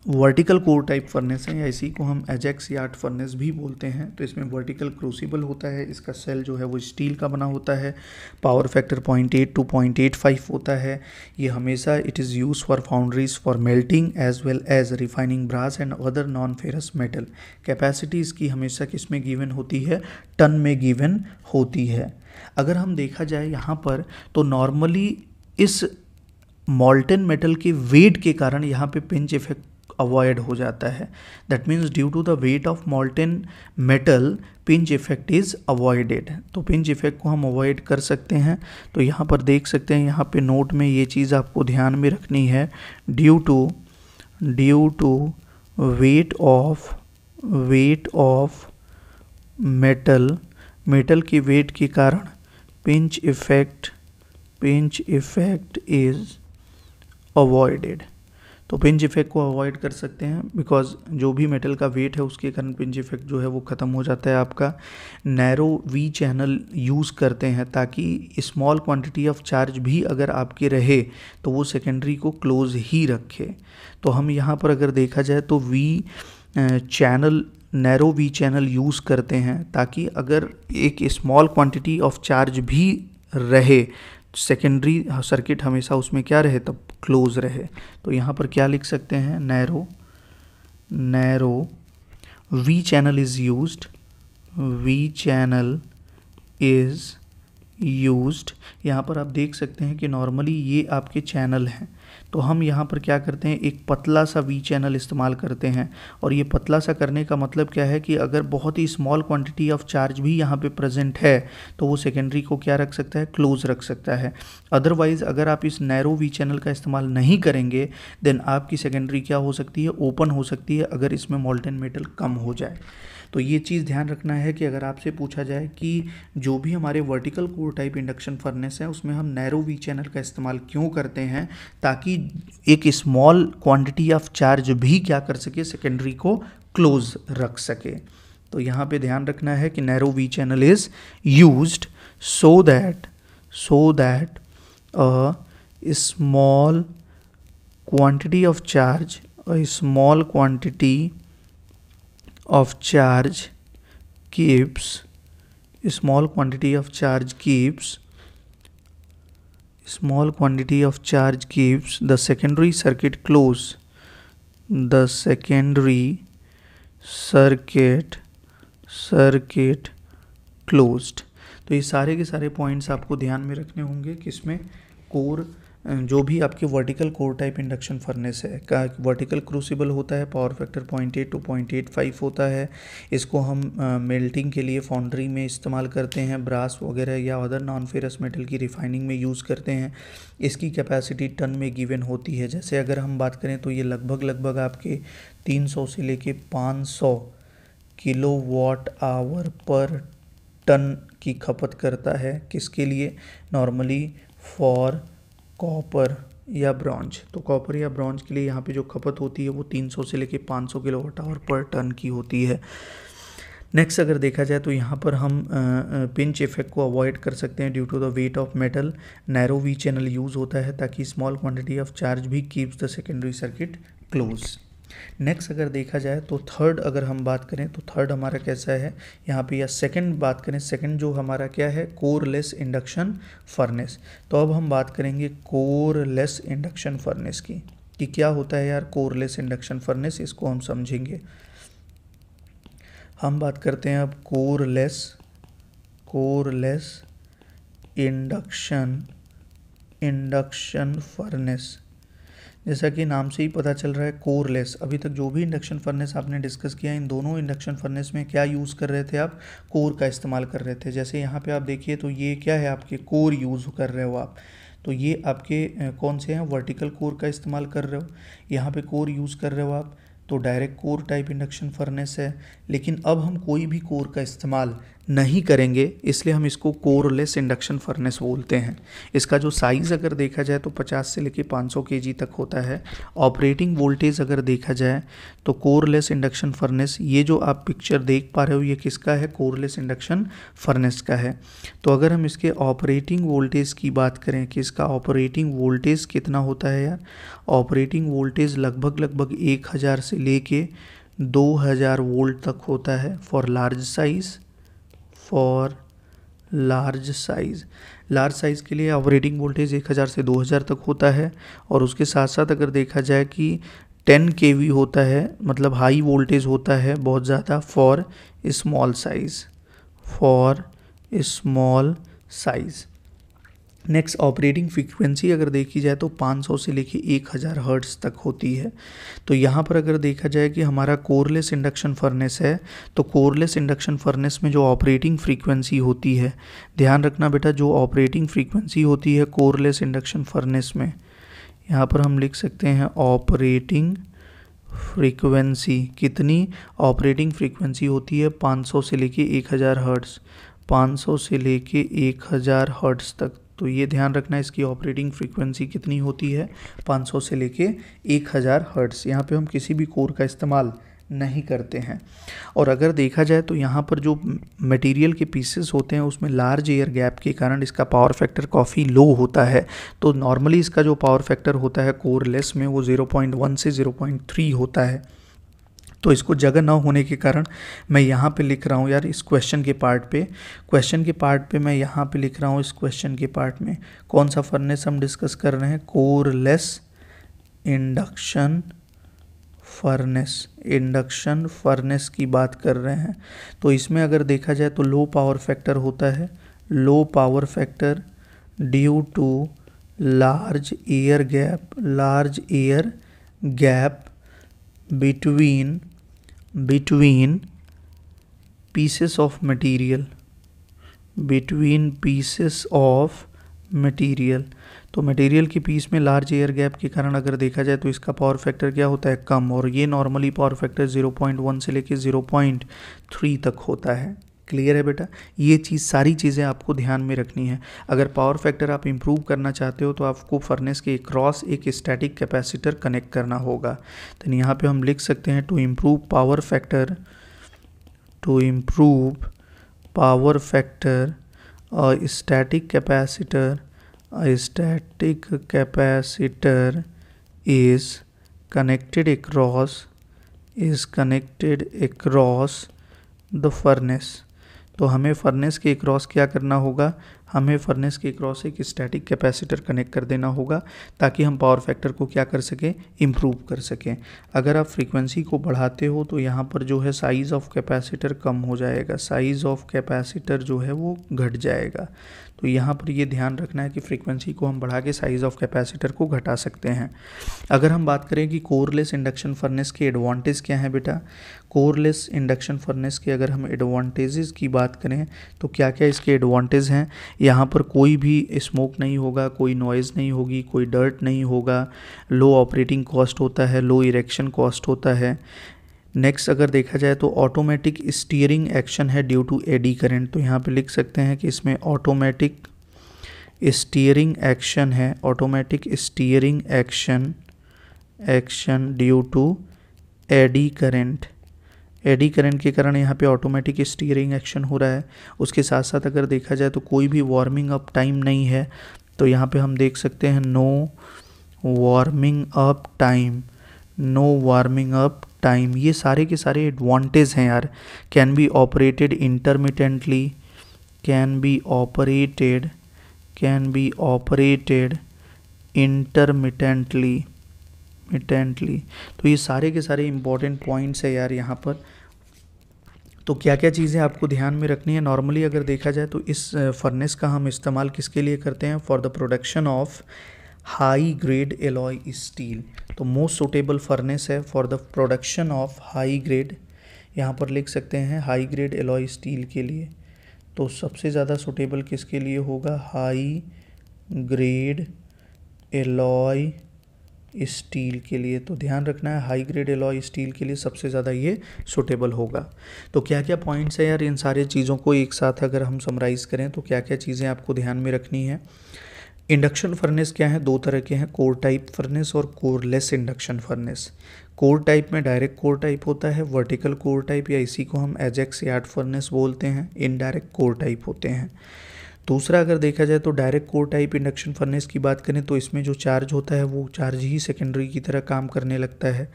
वर्टिकल कोर टाइप फर्नेस हैं, या इसी को हम एजेक्स यार्ड फर्नेस भी बोलते हैं, तो इसमें वर्टिकल क्रूसिबल होता है, इसका सेल जो है वो स्टील का बना होता है, पावर फैक्टर 0.8 to 0.85 होता है। ये हमेशा it is use for foundries for melting as well as refining brass and other non ferrous metal. Capacity इसकी हमेशा किस में गिवन होती है, टन में गिवन होती है। अगर हम देखा जाए यहाँ पर तो नॉर्मली इस मॉल्टन मेटल के वेट के कारण यहाँ पे पिंच इफेक्ट अवॉइड हो जाता है। That means due to the weight of molten metal pinch effect is avoided. तो पिंच इफेक्ट को हम अवॉइड कर सकते हैं। तो यहाँ पर देख सकते हैं, यहाँ पे नोट में ये चीज़ आपको ध्यान में रखनी है, due to weight of metal की वेट के कारण पिंच इफेक्ट इज़ अवॉइडेड। तो पिंच इफेक्ट को अवॉइड कर सकते हैं बिकॉज जो भी मेटल का वेट है उसके कारण पिंच इफेक्ट जो है वो ख़त्म हो जाता है आपका। नैरो वी चैनल यूज़ करते हैं ताकि स्मॉल क्वांटिटी ऑफ चार्ज भी अगर आपके रहे तो वो सेकेंडरी को क्लोज ही रखे। तो हम यहाँ पर अगर देखा जाए तो नैरो वी चैनल यूज़ करते हैं ताकि अगर एक स्मॉल क्वांटिटी ऑफ चार्ज भी रहे सेकेंडरी सर्किट हमेशा उसमें क्या रहे, तब क्लोज रहे। तो यहाँ पर क्या लिख सकते हैं, narrow V channel is used. यहाँ पर आप देख सकते हैं कि नॉर्मली ये आपके चैनल हैं, तो हम यहाँ पर क्या करते हैं, एक पतला सा वी चैनल इस्तेमाल करते हैं। और ये पतला सा करने का मतलब क्या है कि अगर बहुत ही स्मॉल क्वांटिटी ऑफ चार्ज भी यहाँ पे प्रेजेंट है तो वो सेकेंडरी को क्या रख सकता है, क्लोज रख सकता है। अदरवाइज़ अगर आप इस नैरो वी चैनल का इस्तेमाल नहीं करेंगे देन आपकी सेकेंडरी क्या हो सकती है, ओपन हो सकती है अगर इसमें मॉल्टेन मेटल कम हो जाए। तो ये चीज़ ध्यान रखना है कि अगर आपसे पूछा जाए कि जो भी हमारे vertical core type induction furnace है उसमें हम नैरो वी चैनल का इस्तेमाल क्यों करते हैं, ताकि एक स्मॉल क्वांटिटी ऑफ चार्ज भी क्या कर सके, सेकेंडरी को क्लोज रख सके। तो यहाँ पे ध्यान रखना है कि narrow V channel is used so that a small quantity of charge keeps the secondary circuit closed. तो ये सारे के सारे पॉइंट्स आपको ध्यान में रखने होंगे किसमें, कोर जो भी आपके vertical core type induction furnace है का वर्टिकल क्रूसिबल होता है, पावर फैक्टर 0.8 to 0.85 होता है। इसको हम मेल्टिंग के लिए फाउंड्री में इस्तेमाल करते हैं, ब्रास वगैरह या अदर नॉन फेरस मेटल की रिफाइनिंग में यूज़ करते हैं। इसकी कैपेसिटी टन में गिवन होती है। जैसे अगर हम बात करें तो ये लगभग आपके 300 से लेके 500 किलोवाट आवर पर टन की खपत करता है। किसके लिए, नॉर्मली फॉर कॉपर या ब्रॉन्ज। तो कॉपर या ब्रॉन्ज के लिए यहाँ पे जो खपत होती है वो 300 से लेके 500 किलोवाट आवर पर टन की होती है। नेक्स्ट अगर देखा जाए तो यहाँ पर हम पिंच इफेक्ट को अवॉइड कर सकते हैं due to the weight of metal. Narrow V channel use होता है ताकि स्मॉल क्वांटिटी ऑफ चार्ज भी keeps the secondary circuit close. Next अगर देखा जाए तो थर्ड अगर हम बात करें तो थर्ड हमारा कैसा है यहाँ पे, या सेकंड बात करें, सेकंड जो हमारा क्या है, कोरलेस इंडक्शन फर्नेस। तो अब हम बात करेंगे कोरलेस इंडक्शन फर्नेस की कि क्या होता है यार कोरलेस इंडक्शन फर्नेस, इसको हम समझेंगे। हम बात करते हैं अब कोरलेस इंडक्शन फर्नेस। जैसा कि नाम से ही पता चल रहा है कोरलेस। अभी तक जो भी इंडक्शन फर्नेस आपने डिस्कस किया, इन दोनों इंडक्शन फर्नेस में क्या यूज़ कर रहे थे आप, कोर का इस्तेमाल कर रहे थे। जैसे यहाँ पे आप देखिए तो ये क्या है, आपके कोर यूज़ कर रहे हो आप, तो ये आपके कौन से हैं, वर्टिकल कोर का इस्तेमाल कर रहे हो। यहाँ पे कोर यूज़ कर रहे हो आप तो direct core type induction furnace है। लेकिन अब हम कोई भी कोर का इस्तेमाल नहीं करेंगे, इसलिए हम इसको कोरलेस इंडक्शन फर्नेस बोलते हैं। इसका जो साइज़ अगर देखा जाए तो 50 से लेके 500 kg तक होता है। ऑपरेटिंग वोल्टेज अगर देखा जाए तो कोरलेस इंडक्शन फर्नेस, ये जो आप पिक्चर देख पा रहे हो ये किसका है, कोरलेस इंडक्शन फर्नेस का है। तो अगर हम इसके ऑपरेटिंग वोल्टेज की बात करें कि इसका ऑपरेटिंग वोल्टेज कितना होता है यार, ऑपरेटिंग वोल्टेज लगभग 1000 से लेके 2000 वोल्ट तक होता है फॉर लार्ज साइज़ के लिए ऑपरेटिंग वोल्टेज 1000 से 2000 तक होता है। और उसके साथ साथ अगर देखा जाए कि 10 kV होता है, मतलब हाई वोल्टेज होता है बहुत ज़्यादा for small size. Next operating frequency अगर देखी जाए तो 500 से लेके 1000 हर्ट्ज़ तक होती है। तो यहाँ पर अगर देखा जाए कि हमारा कोरलेस इंडक्शन फर्नेस है, तो कोरलेस इंडक्शन फर्नेस में जो ऑपरेटिंग फ्रीक्वेंसी होती है, ध्यान रखना बेटा, जो ऑपरेटिंग फ्रीक्वेंसी होती है कोरलेस इंडक्शन फर्नेस में, यहाँ पर हम लिख सकते हैं ऑपरेटिंग फ्रीक्वेंसी कितनी, ऑपरेटिंग फ्रीक्वेंसी होती है 500 से लेके 1000 हर्ट्ज़, 500 से लेके 1000 हर्ट्ज़ तक। तो ये ध्यान रखना है, इसकी ऑपरेटिंग फ्रीक्वेंसी कितनी होती है, 500 से लेके 1000 हर्ट्ज़। यहाँ पे हम किसी भी कोर का इस्तेमाल नहीं करते हैं। और अगर देखा जाए तो यहाँ पर जो मटेरियल के पीसेस होते हैं उसमें लार्ज एयर गैप के कारण इसका पावर फैक्टर काफ़ी लो होता है। तो नॉर्मली इसका जो पावर फैक्टर होता है कोरलेस में वो 0.1 से 0.3 होता है। तो इसको जगह ना होने के कारण मैं यहाँ पे लिख रहा हूँ यार, इस क्वेश्चन के पार्ट पे मैं यहाँ पे लिख रहा हूँ, इस क्वेश्चन के पार्ट में कौन सा फर्नेस हम डिस्कस कर रहे हैं, कोरलेस इंडक्शन फर्नेस की बात कर रहे हैं। तो इसमें अगर देखा जाए तो लो पावर फैक्टर होता है, low power factor due to large air gap between pieces of material। तो मटेरियल की पीस में लार्ज एयर गैप के कारण अगर देखा जाए तो इसका पावर फैक्टर क्या होता है, कम, और ये नॉर्मली पावर फैक्टर 0.1 से लेके 0.3 तक होता है। क्लियर है बेटा, ये सारी चीज़ें आपको ध्यान में रखनी है। अगर पावर फैक्टर आप इम्प्रूव करना चाहते हो तो आपको फर्नेस के क्रॉस एक स्टैटिक कैपेसिटर कनेक्ट करना होगा। तो यहाँ पे हम लिख सकते हैं to improve power factor static capacitor is connected across the furnace। तो हमें फर्नेस के क्रॉस क्या करना होगा, हमें फर्नेस के क्रॉस एक स्टैटिक कैपेसिटर कनेक्ट कर देना होगा ताकि हम पावर फैक्टर को क्या कर सकें, इम्प्रूव कर सकें। अगर आप फ्रीक्वेंसी को बढ़ाते हो तो यहाँ पर जो है साइज़ ऑफ कैपेसिटर कम हो जाएगा, साइज़ ऑफ कैपेसिटर जो है वो घट जाएगा। तो यहाँ पर ये ध्यान रखना है कि फ्रीक्वेंसी को हम बढ़ा के साइज़ ऑफ कैपेसिटर को घटा सकते हैं। अगर हम बात करें कि कोरलेस इंडक्शन फर्नेस के एडवांटेज क्या हैं बेटा, कोरलेस इंडक्शन फर्नेस के अगर हम एडवांटेजेस की बात करें तो क्या क्या इसके एडवांटेज हैं, यहाँ पर कोई भी स्मोक नहीं होगा, कोई नॉइज़ नहीं होगी, कोई डर्ट नहीं होगा, लो ऑपरेटिंग कॉस्ट होता है, लो इरेक्शन कॉस्ट होता है। नेक्स्ट अगर देखा जाए तो ऑटोमेटिक स्टीयरिंग एक्शन है ड्यू टू एडी करंट। तो यहाँ पे लिख सकते हैं कि इसमें ऑटोमेटिक स्टीयरिंग एक्शन है, automatic steering action due to eddy current के कारण यहाँ पे ऑटोमेटिक स्टीयरिंग एक्शन हो रहा है। उसके साथ साथ अगर देखा जाए तो कोई भी वार्मिंग अप टाइम नहीं है। तो यहाँ पे हम देख सकते हैं नो वार्मिंग अप टाइम। ये सारे के सारे एडवांटेज हैं यार। Can be operated intermittently, can be operated intermittently. तो ये सारे के सारे इंपॉर्टेंट पॉइंट्स है यार यहाँ पर। तो क्या क्या चीज़ें आपको ध्यान में रखनी है। नॉर्मली अगर देखा जाए तो इस फर्नेस का हम इस्तेमाल किसके लिए करते हैं, for the production of high grade alloy steel. तो मोस्ट सुटेबल फर्नेस है for the production of high grade, यहाँ पर लिख सकते हैं हाई ग्रेड एलॉय स्टील के लिए। तो सबसे ज़्यादा सुटेबल किसके लिए होगा, हाई ग्रेड एलॉय स्टील के लिए। तो ध्यान रखना है हाई ग्रेड एलॉय स्टील के लिए सबसे ज़्यादा ये सुटेबल होगा। तो क्या क्या पॉइंट्स है यार, इन सारे चीज़ों को एक साथ अगर हम समराइज़ करें तो क्या क्या चीज़ें आपको ध्यान में रखनी है। इंडक्शन फर्नेस क्या है, दो तरह के हैं, कोर टाइप फर्नेस और coreless induction furnace. Core type में डायरेक्ट कोर टाइप होता है, वर्टिकल कोर टाइप या इसी को हम एजेक्स यार्ड फर्नेस बोलते हैं, इनडायरेक्ट कोर टाइप होते हैं। दूसरा अगर देखा जाए तो direct core type induction furnace की बात करें तो इसमें जो चार्ज होता है वो चार्ज ही सेकेंडरी की तरह काम करने लगता है।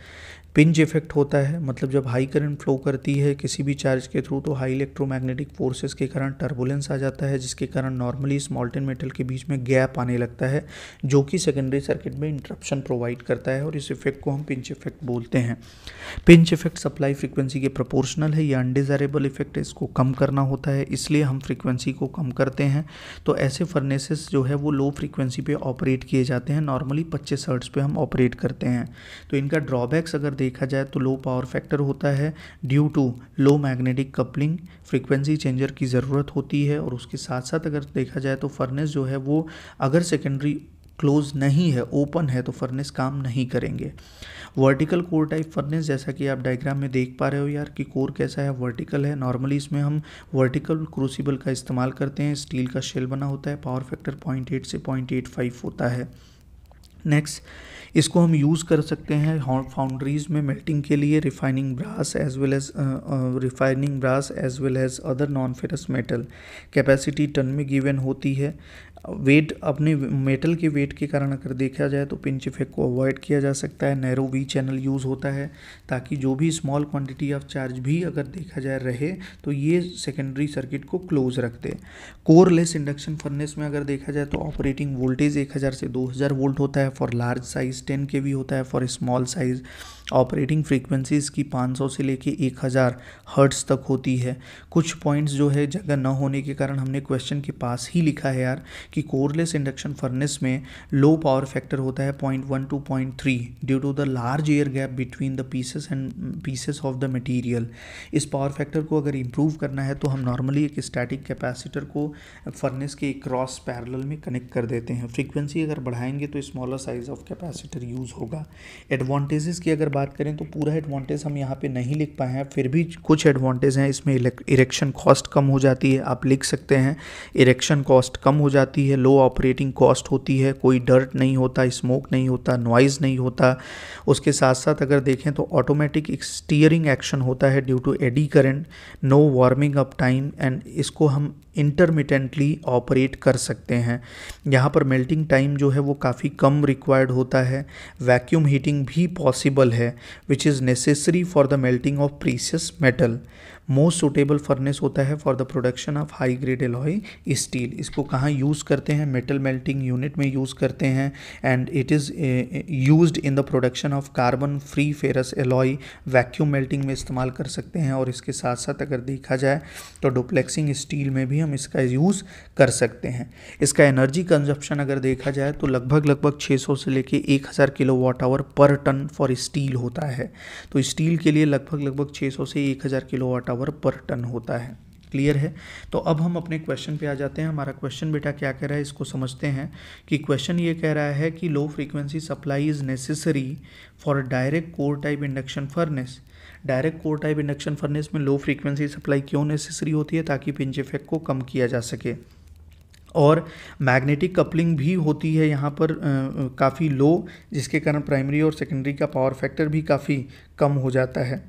पिंच इफेक्ट होता है, मतलब जब हाई करंट फ्लो करती है किसी भी चार्ज के थ्रू तो हाई इलेक्ट्रोमैग्नेटिक फोर्सेस के कारण टर्बुलेंस आ जाता है, जिसके कारण नॉर्मली इस मॉल्टन मेटल के बीच में गैप आने लगता है, जो कि सेकेंडरी सर्किट में इंटरप्शन प्रोवाइड करता है, और इस इफेक्ट को हम पिंच इफेक्ट बोलते हैं। पिंच इफेक्ट सप्लाई फ्रीक्वेंसी के प्रोपोर्शनल है, ये अनडिजायरेबल इफेक्ट है, इसको कम करना होता है, इसलिए हम फ्रीक्वेंसी को कम करते हैं। तो ऐसे फर्नेसेस जो है वो लो फ्रीक्वेंसी पे ऑपरेट किए जाते हैं, नॉर्मली 25 हर्ट्ज पे हम ऑपरेट करते हैं। तो इनका ड्रॉबैक्स अगर देखा जाए तो लो पावर फैक्टर होता है, due to low magnetic coupling frequency changer की ज़रूरत होती है, और उसके साथ साथ अगर देखा जाए तो फर्नेस जो है वो अगर सेकेंडरी क्लोज नहीं है, ओपन है, तो फर्नेस काम नहीं करेंगे। वर्टिकल कोर टाइप फर्नेस, जैसा कि आप डायग्राम में देख पा रहे हो यार कि कोर कैसा है, वर्टिकल है। नॉर्मली इसमें हम वर्टिकल क्रूसिबल का इस्तेमाल करते हैं, स्टील का शेल बना होता है, पावर फैक्टर 0.8 से 0.85 होता है। नेक्स्ट, इसको हम यूज़ कर सकते हैं फाउंड्रीज में मेल्टिंग के लिए, refining brass as well as other non ferrous metal. Capacity ton में गिवन होती है। वेट, अपने मेटल के वेट के कारण अगर देखा जाए तो पिंच इफेक्ट को अवॉइड किया जा सकता है। नैरो वी चैनल यूज़ होता है ताकि जो भी स्मॉल क्वांटिटी ऑफ चार्ज भी अगर देखा जाए रहे तो ये सेकेंडरी सर्किट को क्लोज रखते। कोरलेस इंडक्शन फर्नेस में अगर देखा जाए तो ऑपरेटिंग वोल्टेज 1000 से 2000 वोल्ट होता है फॉर लार्ज साइज, 10 kV होता है for small size. Operating frequencies की 500 से लेके 1000 हर्ट्ज तक होती है। कुछ पॉइंट्स जो है जगह न होने के कारण हमने क्वेश्चन के पास ही लिखा है यार कि कोरलेस इंडक्शन फर्नेस में लो पावर फैक्टर होता है 0.1 to 0.3 due to the large air gap between the pieces of the material. इस पावर फैक्टर को अगर इम्प्रूव करना है तो हम नॉर्मली एक स्टैटिक कैपेसिटर को फर्नेस के क्रॉस पैरेलल में कनेक्ट कर देते हैं। फ्रीक्वेंसी अगर बढ़ाएंगे तो smaller size of capacitor use होगा। एडवांटेजेस की अगर बात करें तो पूरा एडवांटेज हम यहाँ पे नहीं लिख पाए हैं, फिर भी कुछ एडवांटेज हैं। इसमें इरेक्शन कॉस्ट कम हो जाती है, आप लिख सकते हैं इरेक्शन कॉस्ट कम हो जाती है। लो ऑपरेटिंग कॉस्ट होती है, कोई डर्ट नहीं होता, स्मोक नहीं होता, नॉइज़ नहीं होता। उसके साथ साथ अगर देखें तो ऑटोमेटिक स्टीयरिंग एक्शन होता है due to eddy current, no warming up time, and इसको हम इंटरमिटेंटली ऑपरेट कर सकते हैं। यहाँ पर मेल्टिंग टाइम जो है वो काफ़ी कम रिक्वायर्ड होता है। वैक्यूम हीटिंग भी पॉसिबल है which is necessary for the melting of precious metal. Most suitable furnace होता है for the production of high grade alloy steel. इसको कहाँ यूज़ करते हैं? मेटल मेल्टिंग यूनिट में यूज़ करते हैं, and it is used in the production of carbon free ferrous alloy. Vacuum melting में इस्तेमाल कर सकते हैं, और इसके साथ साथ अगर देखा जाए तो डुप्लेक्सिंग स्टील में भी हम इसका यूज़ कर सकते हैं। इसका एनर्जी कंजप्शन अगर देखा जाए तो लगभग 600 से लेके 1000 किलोवाट आवर पर टन फॉर स्टील होता है। तो स्टील के लिए लगभग 600 से 1000 किलोवाट आवर पर टन होता है। क्लियर है? तो अब हम अपने क्वेश्चन पे आ जाते हैं। हमारा क्वेश्चन बेटा क्या कह रहा है, इसको समझते हैं। कि क्वेश्चन ये कह रहा है कि low frequency supply is necessary for direct core type induction furnace. Direct core type induction furnace में लो फ्रीक्वेंसी सप्लाई क्यों नेसेसरी होती है? ताकि पिंच इफेक्ट को कम किया जा सके। और मैग्नेटिक कपलिंग भी होती है यहाँ पर काफ़ी लो, जिसके कारण प्राइमरी और सेकेंडरी का पावर फैक्टर भी काफ़ी कम हो जाता है,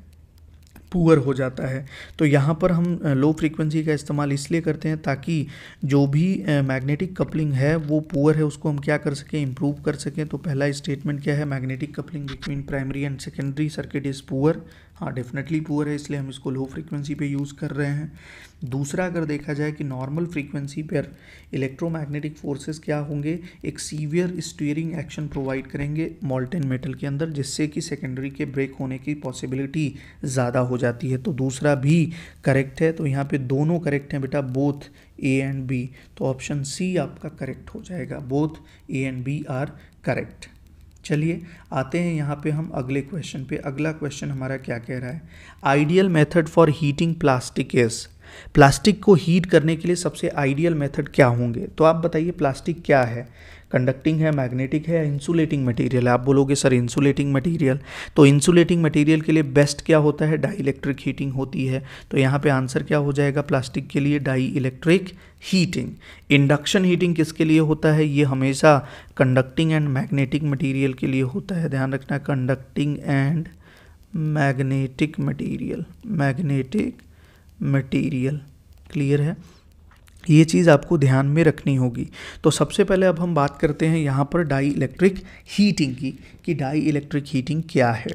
पुअर हो जाता है। तो यहाँ पर हम लो फ्रीक्वेंसी का इस्तेमाल इसलिए करते हैं ताकि जो भी मैग्नेटिक कपलिंग है वो पुअर है उसको हम क्या कर सकें, इम्प्रूव कर सकें। तो पहला स्टेटमेंट क्या है? Magnetic coupling between primary and secondary circuit is poor. हाँ, डेफिनेटली पुअर है, इसलिए हम इसको लो फ्रीक्वेंसी पे यूज़ कर रहे हैं। दूसरा, अगर देखा जाए कि नॉर्मल फ्रीक्वेंसी पर इलेक्ट्रोमैग्नेटिक फोर्सेस क्या होंगे, एक सीवियर स्टीयरिंग एक्शन प्रोवाइड करेंगे मॉल्टन मेटल के अंदर, जिससे कि सेकेंडरी के ब्रेक होने की पॉसिबिलिटी ज़्यादा हो जाती है। तो दूसरा भी करेक्ट है। तो यहाँ पे दोनों करेक्ट हैं बेटा, बोथ ए एंड बी। तो ऑप्शन सी आपका करेक्ट हो जाएगा, both A and B are correct. चलिए आते हैं यहाँ पे हम अगले क्वेश्चन पे। अगला क्वेश्चन हमारा क्या कह रहा है? Ideal method for heating plastic is. Plastic को हीट करने के लिए सबसे आइडियल मेथड क्या होंगे? तो आप बताइए प्लास्टिक क्या है? कंडक्टिंग है, मैग्नेटिक है, इंसुलेटिंग मटेरियल है? आप बोलोगे सर इंसुलेटिंग मटेरियल। तो इंसुलेटिंग मटेरियल के लिए बेस्ट क्या होता है? डाई इलेक्ट्रिक हीटिंग होती है। तो यहाँ पे आंसर क्या हो जाएगा प्लास्टिक के लिए? Dielectric heating. Induction heating किसके लिए होता है? ये हमेशा कंडक्टिंग एंड मैग्नेटिक मटेरियल के लिए होता है। ध्यान रखना, conducting and magnetic material, magnetic material. Clear है? ये चीज़ आपको ध्यान में रखनी होगी। तो सबसे पहले अब हम बात करते हैं यहाँ पर डाई इलेक्ट्रिक हीटिंग की, कि डाई इलेक्ट्रिक हीटिंग क्या है।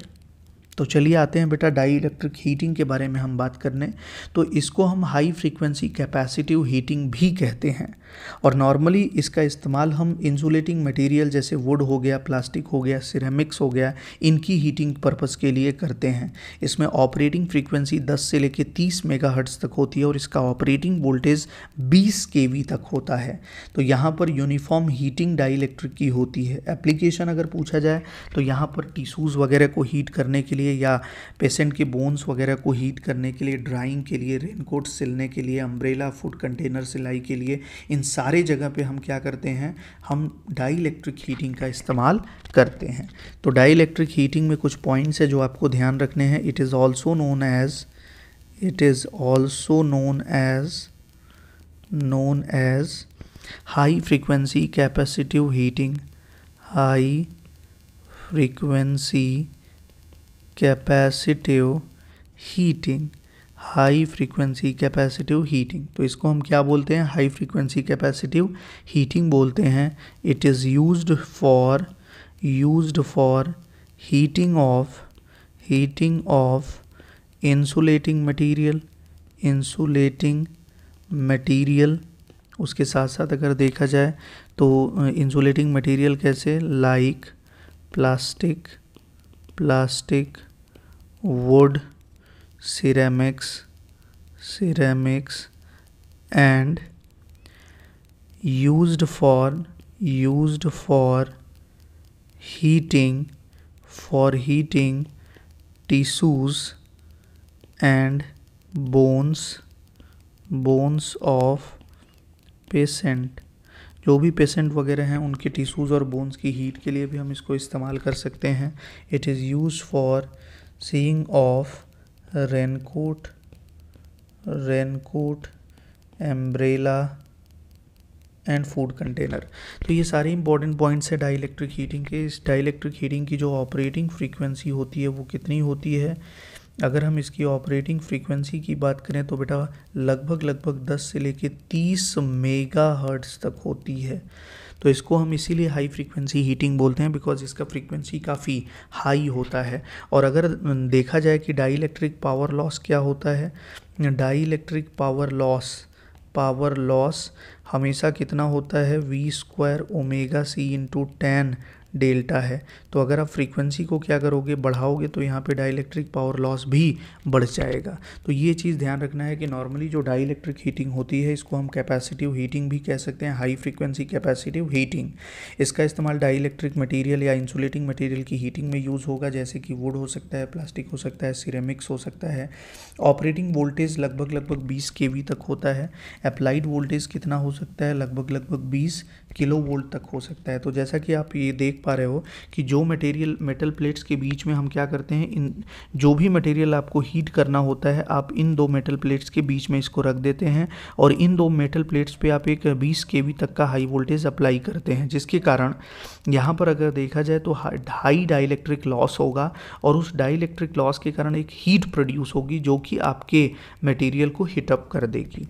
तो चलिए आते हैं बेटा डाई इलेक्ट्रिक हीटिंग के बारे में हम बात करने। तो इसको हम हाई फ्रीक्वेंसी कैपेसिटिव हीटिंग भी कहते हैं और नॉर्मली इसका इस्तेमाल हम इंसुलेटिंग मटेरियल जैसे वुड हो गया, प्लास्टिक हो गया, सिरेमिक्स हो गया, इनकी हीटिंग पर्पस के लिए करते हैं। इसमें ऑपरेटिंग फ्रीक्वेंसी 10 से लेकर 30 मेगाहर्ट्ज़ तक होती है और इसका ऑपरेटिंग वोल्टेज 20 केवी तक होता है। तो यहाँ पर यूनिफॉर्म हीटिंग डाई इलेक्ट्रिक की होती है। एप्लीकेशन अगर पूछा जाए तो यहाँ पर टिश्यूज़ वगैरह को हीट करने के लिए या पेशेंट के बोन्स वगैरह को हीट करने के लिए, ड्राइंग के लिए, रेनकोट सिलने के लिए, अम्ब्रेला, फूड कंटेनर सिलाई के लिए, इन सारे जगह पे हम क्या करते हैं, हम डाई इलेक्ट्रिक हीटिंग का इस्तेमाल करते हैं। तो डाई इलेक्ट्रिक हीटिंग में कुछ पॉइंट्स है जो आपको ध्यान रखने हैं। It is also known as high frequency capacitive heating, high frequency capacitive heating। तो इसको हम क्या बोलते हैं, हाई फ्रीक्वेंसी कैपेसिटिव हीटिंग बोलते हैं। It is used for heating of insulating material. उसके साथ साथ अगर देखा जाए तो इंसुलेटिंग मटेरियल कैसे, like plastic, would, ceramics and used for heating tissues and bones of patient. जो भी पेशेंट वगैरह हैं उनके टिश्यूज़ और बोन्स की हीट के लिए भी हम इसको इस्तेमाल कर सकते हैं। It is use for seeing of raincoat, umbrella and food container. तो ये सारे इंपॉर्टेंट पॉइंट्स है डाई इलेक्ट्रिक हीटिंग के। इस डाई इलेक्ट्रिक हीटिंग की जो ऑपरेटिंग फ्रीक्वेंसी होती है वो कितनी होती है, अगर हम इसकी ऑपरेटिंग फ्रीक्वेंसी की बात करें तो बेटा लगभग 10 से लेके 30 मेगाहर्ट्ज़ तक होती है। तो इसको हम इसीलिए हाई फ्रीक्वेंसी हीटिंग बोलते हैं बिकॉज इसका फ्रीक्वेंसी काफ़ी हाई होता है। और अगर देखा जाए कि डाई इलेक्ट्रिक पावर लॉस क्या होता है, डाई इलेक्ट्रिक पावर लॉस हमेशा कितना होता है, V² omega C into 10 delta है। तो अगर आप फ्रीक्वेंसी को क्या करोगे, बढ़ाओगे, तो यहाँ पे डाई इलेक्ट्रिक पावर लॉस भी बढ़ जाएगा। तो ये चीज़ ध्यान रखना है कि नॉर्मली जो डाई इलेक्ट्रिक हीटिंग होती है इसको हम कैपेसिटिव हीटिंग भी कह सकते हैं, हाई फ्रीक्वेंसी कैपेसिटिव हीटिंग। इसका इस्तेमाल डाई इलेक्ट्रिक मटेरियल या इंसुलेटिंग मटेरियल की हीटिंग में यूज़ होगा, जैसे कि वुड हो सकता है, प्लास्टिक हो सकता है, सिरेमिक्स हो सकता है। ऑपरेटिंग वोल्टेज लगभग 20 kV तक होता है। अप्लाइड वोल्टेज कितना हो सकता है, लगभग 20 किलोवोल्ट तक हो सकता है। तो जैसा कि आप ये देख पा रहे हो कि जो मेटल प्लेट्स के बीच में हम क्या करते हैं, इन जो भी मटेरियल आपको हीट करना होता है आप इन दो मेटल प्लेट्स के बीच में इसको रख देते हैं और इन दो मेटल प्लेट्स पे आप एक 20 kV तक का हाई वोल्टेज अप्लाई करते हैं, जिसके कारण यहाँ पर अगर देखा जाए तो हाई डाइलेक्ट्रिक लॉस होगा और उस डाइलेक्ट्रिक लॉस के कारण एक हीट प्रोड्यूस होगी जो कि आपके मटेरियल को हीट अप कर देगी।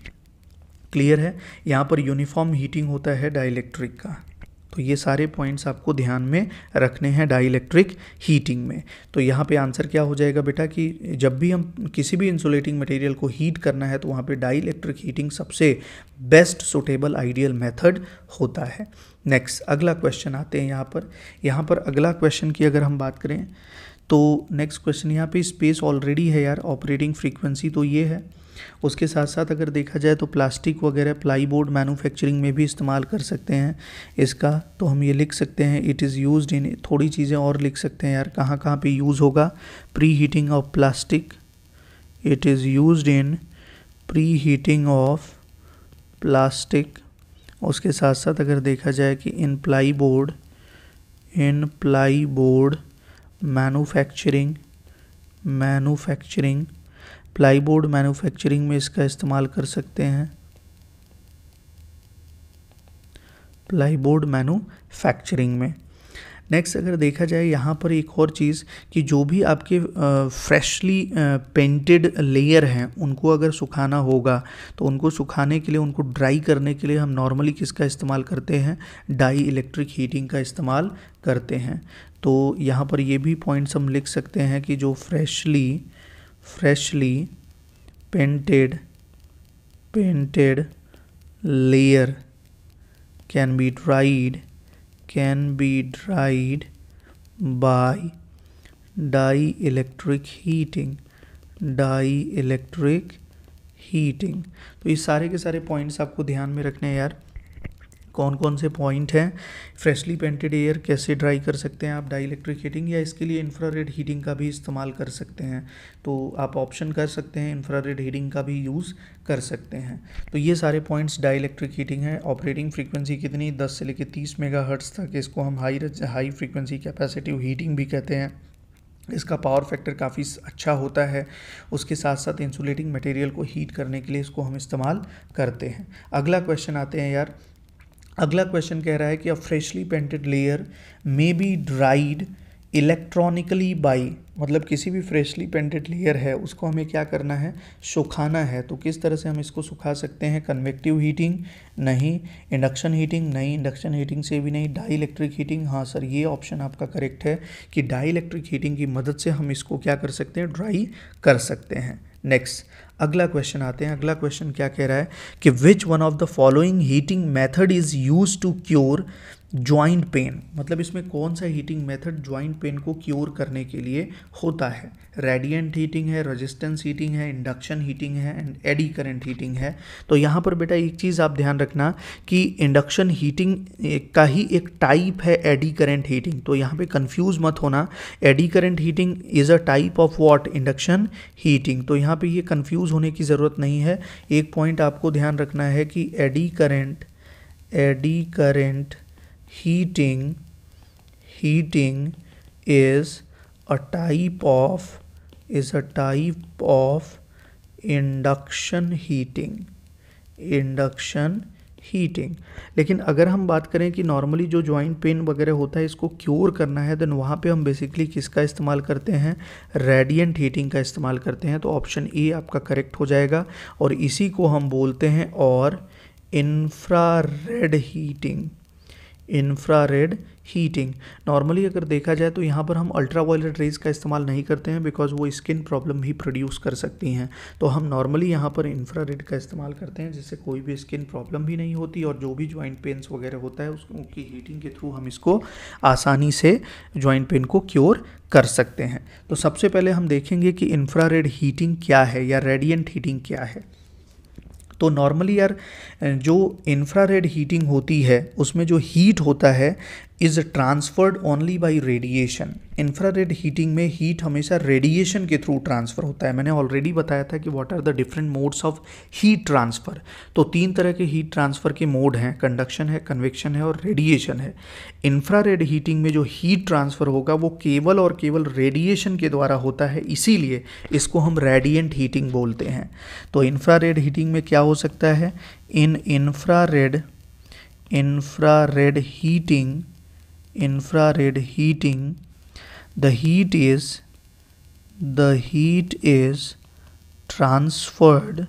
क्लियर है, यहाँ पर यूनिफॉर्म हीटिंग होता है डाइलेक्ट्रिक का। तो ये सारे पॉइंट्स आपको ध्यान में रखने हैं डाई इलेक्ट्रिक हीटिंग में। तो यहाँ पे आंसर क्या हो जाएगा बेटा कि जब भी हम किसी भी इंसुलेटिंग मटेरियल को हीट करना है तो वहाँ पे डाई इलेक्ट्रिक हीटिंग सबसे बेस्ट सुटेबल आइडियल मेथड होता है। नेक्स्ट अगला क्वेश्चन आते हैं यहाँ पर अगला क्वेश्चन की अगर हम बात करें तो नेक्स्ट क्वेश्चन यहाँ पे स्पेस ऑलरेडी है यार, ऑपरेटिंग फ्रीक्वेंसी तो ये है। उसके साथ साथ अगर देखा जाए तो प्लास्टिक वगैरह प्लाईबोर्ड मैन्युफैक्चरिंग में भी इस्तेमाल कर सकते हैं इसका। तो हम ये लिख सकते हैं इट इज़ यूज्ड इन, थोड़ी चीज़ें और लिख सकते हैं यार, कहाँ कहाँ पे यूज़ होगा। Pre heating of plastic, it is used in pre heating of plastic. उसके साथ साथ अगर देखा जाए कि इन प्लाईबोर्ड मैन्युफैक्चरिंग प्लाईबोर्ड मैन्युफैक्चरिंग में इसका इस्तेमाल कर सकते हैं। प्लाईबोर्ड मैन्युफैक्चरिंग में नेक्स्ट अगर देखा जाए यहाँ पर एक और चीज़ कि जो भी आपके फ्रेशली पेंटेड लेयर हैं उनको अगर सुखाना होगा तो उनको सुखाने के लिए, उनको ड्राई करने के लिए हम नॉर्मली किसका इस्तेमाल करते हैं, डाई इलेक्ट्रिक हीटिंग का इस्तेमाल करते हैं। तो यहाँ पर ये भी पॉइंट्स हम लिख सकते हैं कि जो freshly painted layer can be dried by dielectric heating। तो ये सारे के सारे पॉइंट्स आपको ध्यान में रखने हैं यार। कौन कौन से पॉइंट हैं, फ्रेशली पेंटेड एयर कैसे ड्राई कर सकते हैं आप, डाई इलेक्ट्रिक हीटिंग, या इसके लिए इंफ्रारेड हीटिंग का भी इस्तेमाल कर सकते हैं। तो आप ऑप्शन कर सकते हैं, इंफ्रारेड हीटिंग का भी यूज़ कर सकते हैं। तो ये सारे पॉइंट्स डाई इलेक्ट्रिक हीटिंग है। ऑपरेटिंग फ्रीक्वेंसी कितनी, 10 से लेकर 30 मेगाहर्ट्ज़ तक, इसको हम हाई फ्रीक्वेंसी कैपेसिटिव हीटिंग भी कहते हैं। इसका पावर फैक्टर काफ़ी अच्छा होता है। उसके साथ साथ इंसुलेटिंग मटेरियल को हीट करने के लिए इसको हम इस्तेमाल करते हैं। अगला क्वेश्चन आते हैं यार। अगला क्वेश्चन कह रहा है कि a freshly painted layer may be dried electronically by, मतलब किसी भी फ्रेशली पेंटेड लेयर है उसको हमें क्या करना है, सुखाना है। तो किस तरह से हम इसको सुखा सकते हैं, कन्वेक्टिव हीटिंग नहीं, इंडक्शन हीटिंग नहीं, इंडक्शन हीटिंग से भी नहीं, डाई इलेक्ट्रिक हीटिंग, हाँ सर ये ऑप्शन आपका करेक्ट है कि डाई इलेक्ट्रिक हीटिंग की मदद से हम इसको क्या कर सकते हैं, ड्राई कर सकते हैं। नेक्स्ट अगला क्वेश्चन आते हैं। अगला क्वेश्चन क्या कह रहा है कि which one of the following heating method is use to cure joint pain, मतलब इसमें कौन सा हीटिंग मेथड ज्वाइंट पेन को क्योर करने के लिए होता है। रेडिएंट हीटिंग है, रेजिस्टेंस हीटिंग है, इंडक्शन हीटिंग है एंड एडी करंट हीटिंग है। तो यहाँ पर बेटा एक चीज़ आप ध्यान रखना कि इंडक्शन हीटिंग का ही एक टाइप है एडी करंट हीटिंग। तो यहाँ पे कंफ्यूज मत होना, AD current heating is a type of what, induction heating. तो यहाँ पे ये कंफ्यूज होने की ज़रूरत नहीं है। एक पॉइंट आपको ध्यान रखना है कि eddy current heating is a type of induction heating। लेकिन अगर हम बात करें कि नॉर्मली जो जॉइंट पेन वगैरह होता है इसको क्योर करना है, देन वहाँ पे हम बेसिकली किसका इस्तेमाल करते हैं, रेडिएंट हीटिंग का इस्तेमाल करते हैं। तो ऑप्शन ए आपका करेक्ट हो जाएगा और इसी को हम बोलते हैं और इंफ्रारेड हीटिंग। नॉर्मली अगर देखा जाए तो यहाँ पर हम अल्ट्रा वायलेट रेज का इस्तेमाल नहीं करते हैं बिकॉज वो स्किन प्रॉब्लम भी प्रोड्यूस कर सकती हैं। तो हम नॉर्मली यहाँ पर इंफ्रारेड का इस्तेमाल करते हैं जिससे कोई भी स्किन प्रॉब्लम भी नहीं होती और जो भी जॉइंट पेन्स वगैरह होता है उसकी हीटिंग के थ्रू हम इसको आसानी से जॉइंट पेन को क्योर कर सकते हैं। तो सबसे पहले हम देखेंगे कि इंफ्रारेड हीटिंग क्या है या रेडिएंट हीटिंग क्या है। तो नॉर्मली यार जो इंफ्रारेड हीटिंग होती है उसमें जो हीट होता है is transferred only by radiation. Infrared heating में हीट हमेशा रेडिएशन के थ्रू ट्रांसफ़र होता है। मैंने ऑलरेडी बताया था कि what are the different modes of heat transfer. तो 3 तरह के हीट ट्रांसफ़र के मोड हैं, कंडक्शन है, कन्वेक्शन है और रेडिएशन है। इंफ्रारेड हीटिंग में जो हीट ट्रांसफ़र होगा वो केवल और केवल रेडिएशन के द्वारा होता है, इसीलिए इसको हम रेडिएंट हीटिंग बोलते हैं। तो इंफ्रारेड हीटिंग में क्या हो सकता है, इन infrared heating the heat is transferred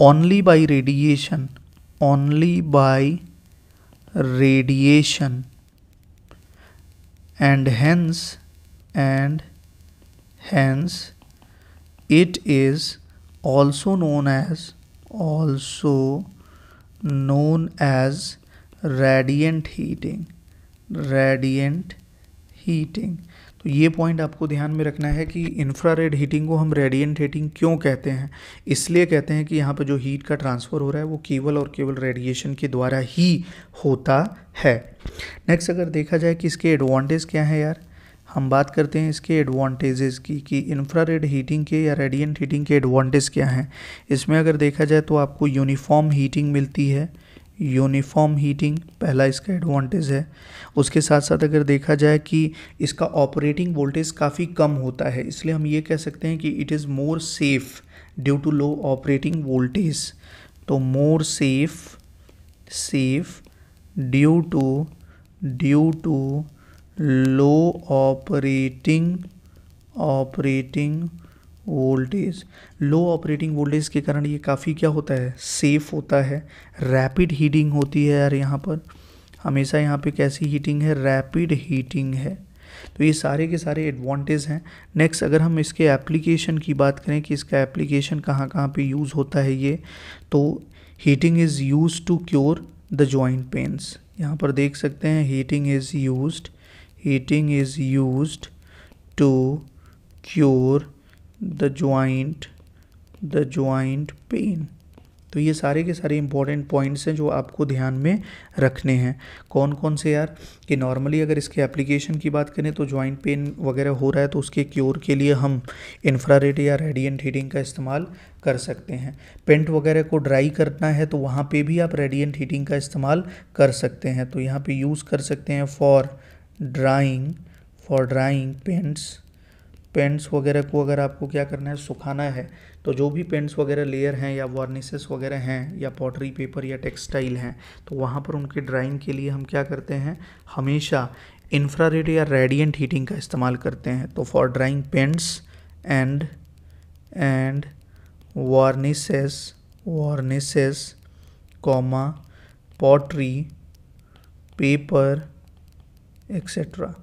only by radiation and hence it is also known as radiant heating। तो ये पॉइंट आपको ध्यान में रखना है कि इंफ्रारेड हीटिंग को हम रेडिएंट हीटिंग क्यों कहते हैं। इसलिए कहते हैं कि यहाँ पर जो हीट का ट्रांसफ़र हो रहा है वो केवल और केवल रेडिएशन के द्वारा ही होता है। नेक्स्ट अगर देखा जाए कि इसके एडवांटेज क्या है यार, हम बात करते हैं इसके एडवांटेजेस की कि इंफ्रारेड हीटिंग के या रेडिएंट हीटिंग के एडवांटेज क्या हैं। इसमें अगर देखा जाए तो आपको यूनिफॉर्म हीटिंग मिलती है, यूनिफॉर्म हीटिंग पहला इसका एडवांटेज है। उसके साथ साथ अगर देखा जाए कि इसका ऑपरेटिंग वोल्टेज काफ़ी कम होता है, इसलिए हम ये कह सकते हैं कि it is more safe due to low operating voltage. तो more safe due to low operating voltage. Low operating voltage के कारण ये काफ़ी क्या होता है, सेफ होता है। रैपिड हीटिंग होती है यार, यहाँ पर हमेशा यहाँ पे कैसी हीटिंग है, रैपिड हीटिंग है। तो ये सारे के सारे एडवांटेज हैं। नेक्स्ट अगर हम इसके एप्लीकेशन की बात करें कि इसका एप्लीकेशन कहाँ कहाँ पे यूज़ होता है ये, तो heating is used to cure the joint pains. यहाँ पर देख सकते हैं heating is used to cure the joint pain. तो ये सारे के सारे इंपॉर्टेंट पॉइंट्स हैं जो आपको ध्यान में रखने हैं। कौन कौन से यार, कि नॉर्मली अगर इसके एप्लीकेशन की बात करें तो जॉइंट पेन वगैरह हो रहा है तो उसके क्योर के लिए हम इंफ्रारेड या रेडिएंट हीटिंग का इस्तेमाल कर सकते हैं। पेंट वगैरह को ड्राई करना है तो वहाँ पे भी आप रेडिएंट हीटिंग का इस्तेमाल कर सकते हैं। तो यहाँ पे यूज़ कर सकते हैं फॉर ड्राइंग पेंट्स वगैरह को अगर आपको क्या करना है, सुखाना है, तो जो भी पेंट्स वगैरह लेयर हैं या वार्निसेस वगैरह हैं या पॉटरी पेपर या टेक्सटाइल हैं, तो वहाँ पर उनके ड्राइंग के लिए हम क्या करते हैं, हमेशा इंफ्रारेड या रेडिएंट हीटिंग का इस्तेमाल करते हैं। तो for drying paints and varnishes comma pottery paper etcetera.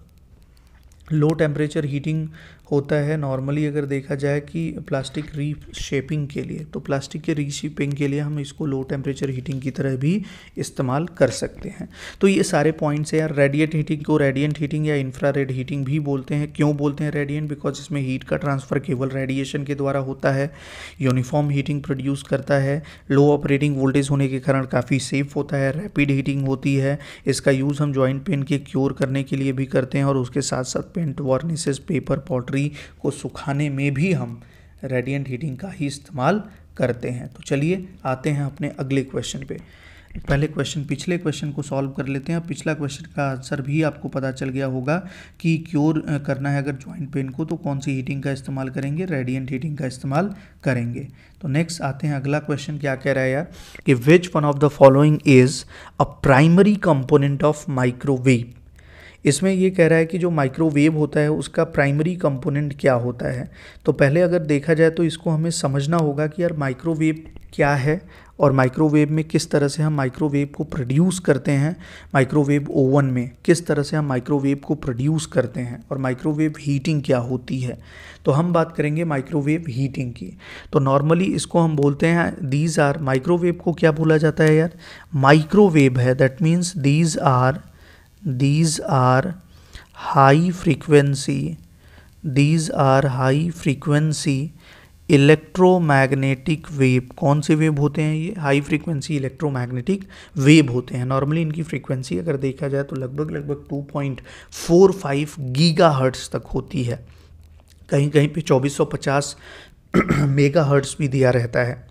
Low temperature heating होता है नॉर्मली अगर देखा जाए कि प्लास्टिक रीशेपिंग के लिए, तो प्लास्टिक के रीशेपिंग के लिए हम इसको लो टेम्परेचर हीटिंग की तरह भी इस्तेमाल कर सकते हैं। तो ये सारे पॉइंट्स हैं यार। रेडिएंट हीटिंग को रेडिएंट हीटिंग या इंफ्रारेड हीटिंग भी बोलते हैं। क्यों बोलते हैं रेडिएंट? बिकॉज इसमें हीट का ट्रांसफ़र केवल रेडिएशन के द्वारा होता है। यूनिफॉर्म हीटिंग प्रोड्यूस करता है। लो ऑपरेटिंग वोल्टेज होने के कारण काफ़ी सेफ होता है। रैपिड हीटिंग होती है। इसका यूज़ हम जॉइंट पेन के क्योर करने के लिए भी करते हैं और उसके साथ साथ पेंट, वार्निसेस, पेपर, पॉटरी को सुखाने में भी हम रेडिएंट हीटिंग का ही इस्तेमाल करते हैं। तो चलिए आते हैं अपने अगले क्वेश्चन पे। पहले पिछले क्वेश्चन को सॉल्व कर लेते हैं। पिछला क्वेश्चन का आंसर भी आपको पता चल गया होगा कि क्योर करना है अगर जॉइंट पेन को तो कौन सी हीटिंग का इस्तेमाल करेंगे, रेडिएंट हीटिंग का इस्तेमाल करेंगे। तो नेक्स्ट आते हैं अगला क्वेश्चन क्या कह रहा है यार, कि which one of the following is a primary component of microwave. इसमें ये कह रहा है कि जो माइक्रोवेव होता है उसका प्राइमरी कंपोनेंट क्या होता है। तो पहले अगर देखा जाए तो इसको हमें समझना होगा कि यार माइक्रोवेव क्या है और माइक्रोवेव में किस तरह से हम माइक्रोवेव को प्रोड्यूस करते हैं, माइक्रोवेव ओवन में किस तरह से हम माइक्रोवेव को प्रोड्यूस करते हैं, और माइक्रोवेव हीटिंग क्या होती है। तो हम बात करेंगे माइक्रोवेव हीटिंग की। तो नॉर्मली इसको हम बोलते हैं दीज आर, माइक्रोवेव को क्या बोला जाता है यार, माइक्रोवेव है, that means these are high frequency electromagnetic wave. कौन से वेव होते हैं ये? हाई फ्रीक्वेंसी इलेक्ट्रोमैग्नेटिक वेव होते हैं। नॉर्मली इनकी फ्रीक्वेंसी अगर देखा जाए तो लगभग 2.45 गीगाहर्ट्ज़ तक होती है। कहीं कहीं पे 2450 मेगाहर्ट्ज़ भी दिया रहता है।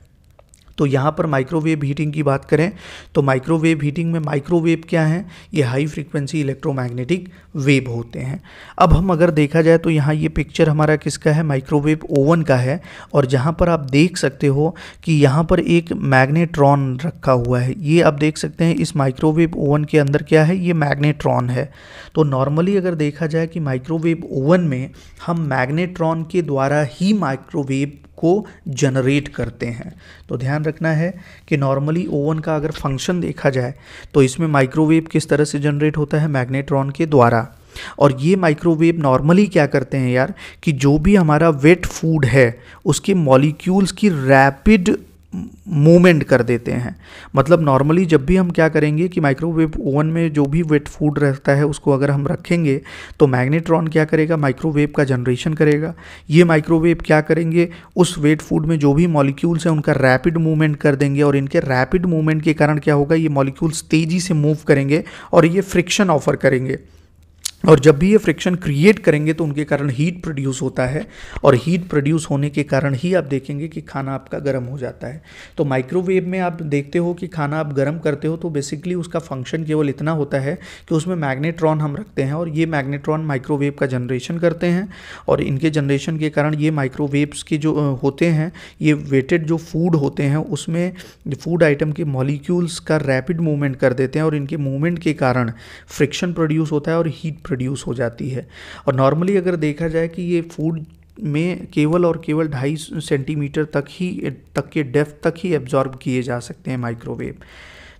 तो यहाँ पर माइक्रोवेव हीटिंग की बात करें तो माइक्रोवेव हीटिंग में माइक्रोवेव क्या है, ये हाई फ्रीक्वेंसी इलेक्ट्रोमैग्नेटिक वेव होते हैं। अब हम अगर देखा जाए तो यहाँ ये पिक्चर हमारा किसका है, माइक्रोवेव ओवन का है। और जहाँ पर आप देख सकते हो कि यहाँ पर एक मैग्नेट्रॉन रखा हुआ है। ये आप देख सकते हैं इस माइक्रोवेव ओवन के अंदर क्या है, ये मैग्नेट्रॉन है। तो नॉर्मली अगर देखा जाए कि माइक्रोवेव ओवन में हम मैग्नेट्रॉन के द्वारा ही माइक्रोवेव को जनरेट करते हैं। तो ध्यान रखना है कि नॉर्मली ओवन का अगर फंक्शन देखा जाए तो इसमें माइक्रोवेव किस तरह से जनरेट होता है, मैग्नेट्रॉन के द्वारा। और ये माइक्रोवेव नॉर्मली क्या करते हैं यार, कि जो भी हमारा वेट फूड है उसके मॉलिक्यूल्स की रैपिड मूवमेंट कर देते हैं। मतलब नॉर्मली जब भी हम क्या करेंगे कि माइक्रोवेव ओवन में जो भी वेट फूड रहता है उसको अगर हम रखेंगे तो मैग्नेट्रॉन क्या करेगा, माइक्रोवेव का जनरेशन करेगा। ये माइक्रोवेव क्या करेंगे, उस वेट फूड में जो भी मॉलिक्यूल्स हैं उनका रैपिड मूवमेंट कर देंगे। और इनके रैपिड मूवमेंट के कारण क्या होगा, ये मॉलिक्यूल्स तेज़ी से मूव करेंगे और ये फ्रिक्शन ऑफर करेंगे। और जब भी ये फ्रिक्शन क्रिएट करेंगे तो उनके कारण हीट प्रोड्यूस होता है, और हीट प्रोड्यूस होने के कारण ही आप देखेंगे कि खाना आपका गर्म हो जाता है। तो माइक्रोवेव में आप देखते हो कि खाना आप गर्म करते हो तो बेसिकली उसका फंक्शन केवल इतना होता है कि उसमें मैग्नेट्रॉन हम रखते हैं, और ये मैग्नेट्रॉन माइक्रोवेव का जनरेशन करते हैं, और इनके जनरेशन के कारण ये माइक्रोवेव्स के जो होते हैं, ये वेटेड जो फूड होते हैं उसमें फूड आइटम के मॉलिक्यूल्स का रैपिड मूवमेंट कर देते हैं, और इनके मूवमेंट के कारण फ्रिक्शन प्रोड्यूस होता है और हीट प्रोड्यूस हो जाती है। और नॉर्मली अगर देखा जाए कि ये फूड में केवल और केवल 2.5 सेंटीमीटर तक के डेप्थ तक ही एब्जॉर्ब किए जा सकते हैं माइक्रोवेव।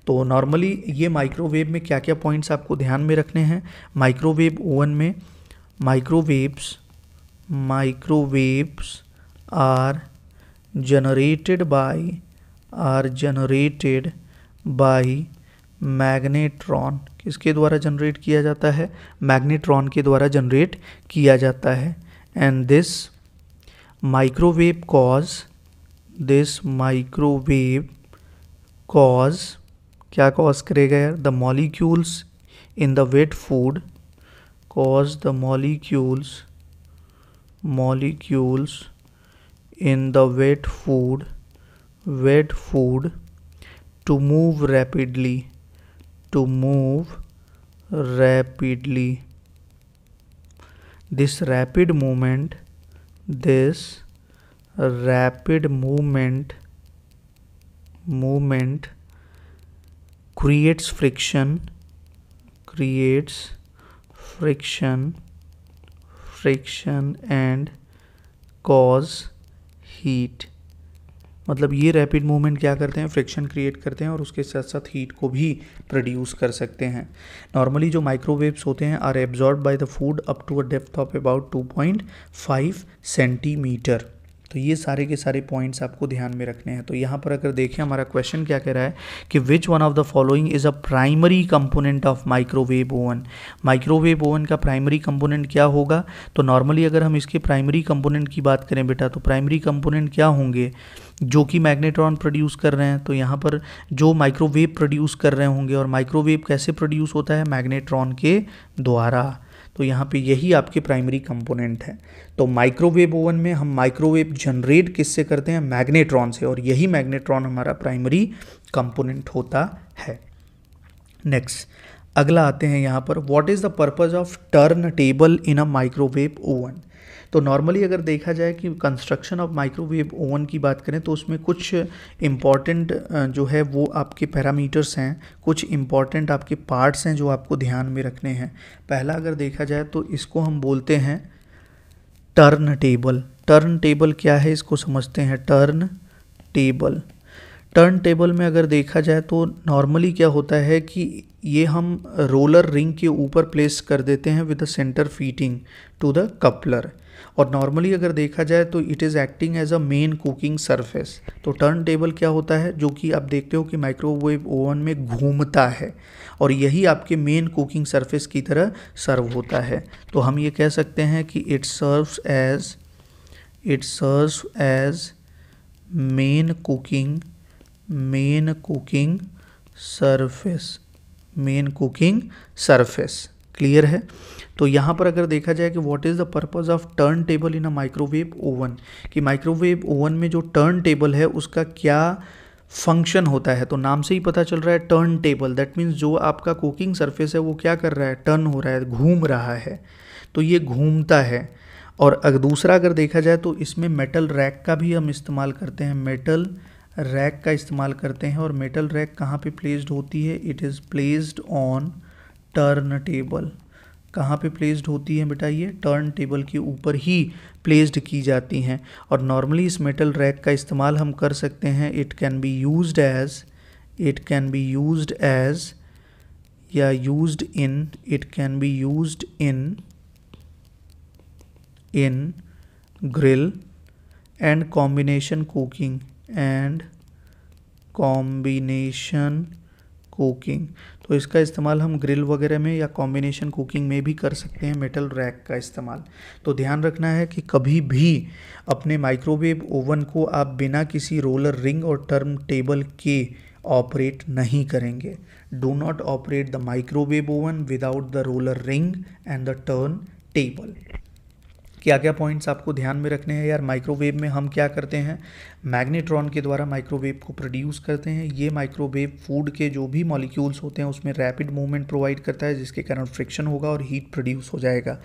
तो नॉर्मली ये माइक्रोवेव में क्या क्या पॉइंट्स आपको ध्यान में रखने हैं। माइक्रोवेव ओवन में microwaves are generated by magnetron. किसके द्वारा जनरेट किया जाता है? मैग्नेट्रॉन के द्वारा जनरेट किया जाता है। एंड दिस माइक्रोवेव कॉज क्या कॉज करेगा यार? The molecules in the wet food in the wet food to move rapidly. This rapid movement creates friction and cause heat। मतलब ये रैपिड मूवमेंट क्या करते हैं? फ्रिक्शन क्रिएट करते हैं और उसके साथ साथ हीट को भी प्रोड्यूस कर सकते हैं। नॉर्मली जो माइक्रोवेव्स होते हैं are absorb by the food up to a depth of about 2.5 centimetre. तो ये सारे के सारे पॉइंट्स आपको ध्यान में रखने हैं। तो यहाँ पर अगर देखें हमारा क्वेश्चन क्या कह रहा है कि which one of the following is a primary component of microwave oven. Microwave oven का प्राइमरी कंपोनेंट क्या होगा? तो नॉर्मली अगर हम इसके प्राइमरी कंपोनेंट की बात करें बेटा, तो प्राइमरी कंपोनेंट क्या होंगे? जो कि मैग्नेट्रॉन प्रोड्यूस कर रहे हैं। तो यहाँ पर जो माइक्रोवेव प्रोड्यूस कर रहे होंगे, और माइक्रोवेव कैसे प्रोड्यूस होता है? मैग्नेट्रॉन के द्वारा। तो यहाँ पे यही आपके प्राइमरी कंपोनेंट है। तो माइक्रोवेव ओवन में हम माइक्रोवेव जनरेट किससे करते हैं? मैग्नेट्रॉन से, और यही मैग्नेट्रॉन हमारा प्राइमरी कंपोनेंट होता है। नेक्स्ट अगला आते हैं यहाँ पर, what is the purpose of turntable in a microwave oven. तो नॉर्मली अगर देखा जाए कि कंस्ट्रक्शन ऑफ माइक्रोवेव ओवन की बात करें तो उसमें कुछ इम्पॉर्टेंट जो है वो आपके पैरामीटर्स हैं, कुछ इम्पॉर्टेंट आपके पार्ट्स हैं जो आपको ध्यान में रखने हैं। पहला अगर देखा जाए तो इसको हम बोलते हैं टर्न टेबल। टर्न टेबल क्या है इसको समझते हैं। टर्न टेबल में अगर देखा जाए तो नॉर्मली क्या होता है कि ये हम रोलर रिंग के ऊपर प्लेस कर देते हैं with the centre fitting to the coupler. और नॉर्मली अगर देखा जाए तो it is acting as a main cooking surface. तो टर्न टेबल क्या होता है? जो कि आप देखते हो कि माइक्रोवेव ओवन में घूमता है, और यही आपके मेन कुकिंग सरफेस की तरह सर्व होता है। तो हम ये कह सकते हैं कि it serves as main cooking surface. Clear है? तो यहाँ पर अगर देखा जाए कि what is the purpose of turntable in a microwave oven, कि माइक्रोवेव ओवन में जो टर्न टेबल है उसका क्या फंक्शन होता है। तो नाम से ही पता चल रहा है टर्न टेबल, दैट मीन्स जो आपका कुकिंग सरफेस है वो क्या कर रहा है? टर्न हो रहा है, घूम रहा है। तो ये घूमता है। और अगर दूसरा अगर देखा जाए तो इसमें मेटल रैक का भी हम इस्तेमाल करते हैं, मेटल रैक का इस्तेमाल करते हैं। और मेटल रैक कहाँ पे प्लेस्ड होती है? It is placed on turn table. कहाँ पे प्लेस्ड होती है बेटा? ये टर्न टेबल के ऊपर ही प्लेस्ड की जाती हैं। और नॉर्मली इस मेटल रैक का इस्तेमाल हम कर सकते हैं, it can be used as या used in grill and combination cooking. तो इसका इस्तेमाल हम ग्रिल वगैरह में या कॉम्बिनेशन कुकिंग में भी कर सकते हैं, मेटल रैक का इस्तेमाल। तो ध्यान रखना है कि कभी भी अपने माइक्रोवेव ओवन को आप बिना किसी रोलर रिंग और टर्न टेबल के ऑपरेट नहीं करेंगे। Do not operate the microwave oven without the roller ring and the turn table. क्या क्या पॉइंट्स आपको ध्यान में रखने हैं यार। माइक्रोवेव में हम क्या करते हैं, मैग्नेट्रॉन के द्वारा माइक्रोवेव को प्रोड्यूस करते हैं। ये माइक्रोवेव फूड के जो भी मॉलिक्यूल्स होते हैं उसमें रैपिड मूवमेंट प्रोवाइड करता है, जिसके कारण फ्रिक्शन होगा और हीट प्रोड्यूस हो जाएगा।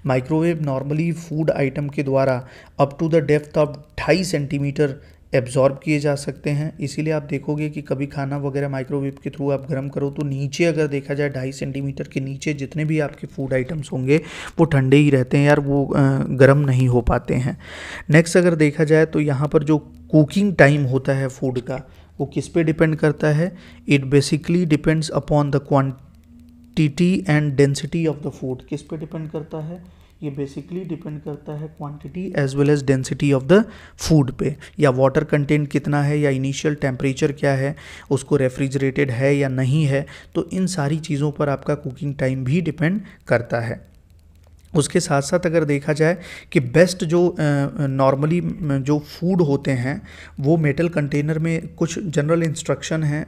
माइक्रोवेव नॉर्मली फूड आइटम के द्वारा up to the depth of 2.5 centimetre absorb किए जा सकते हैं। इसीलिए आप देखोगे कि कभी खाना वगैरह माइक्रोवेव के थ्रू आप गर्म करो तो नीचे अगर देखा जाए 2.5 सेंटीमीटर के नीचे जितने भी आपके फूड आइटम्स होंगे वो ठंडे ही रहते हैं यार, वो गर्म नहीं हो पाते हैं। नेक्स्ट अगर देखा जाए तो यहाँ पर जो कुकिंग टाइम होता है फूड का वो किस पे डिपेंड करता है। It basically depends upon the quantity and density of the food. किस पे डिपेंड करता है, ये बेसिकली डिपेंड करता है quantity as well as density of the food पे, या वाटर कंटेंट कितना है, या इनिशियल टेम्परेचर क्या है, उसको रेफ्रिजरेटेड है या नहीं है। तो इन सारी चीज़ों पर आपका कुकिंग टाइम भी डिपेंड करता है। उसके साथ साथ अगर देखा जाए कि बेस्ट जो नॉर्मली जो फूड होते हैं वो मेटल कंटेनर में कुछ जनरल इंस्ट्रक्शन हैं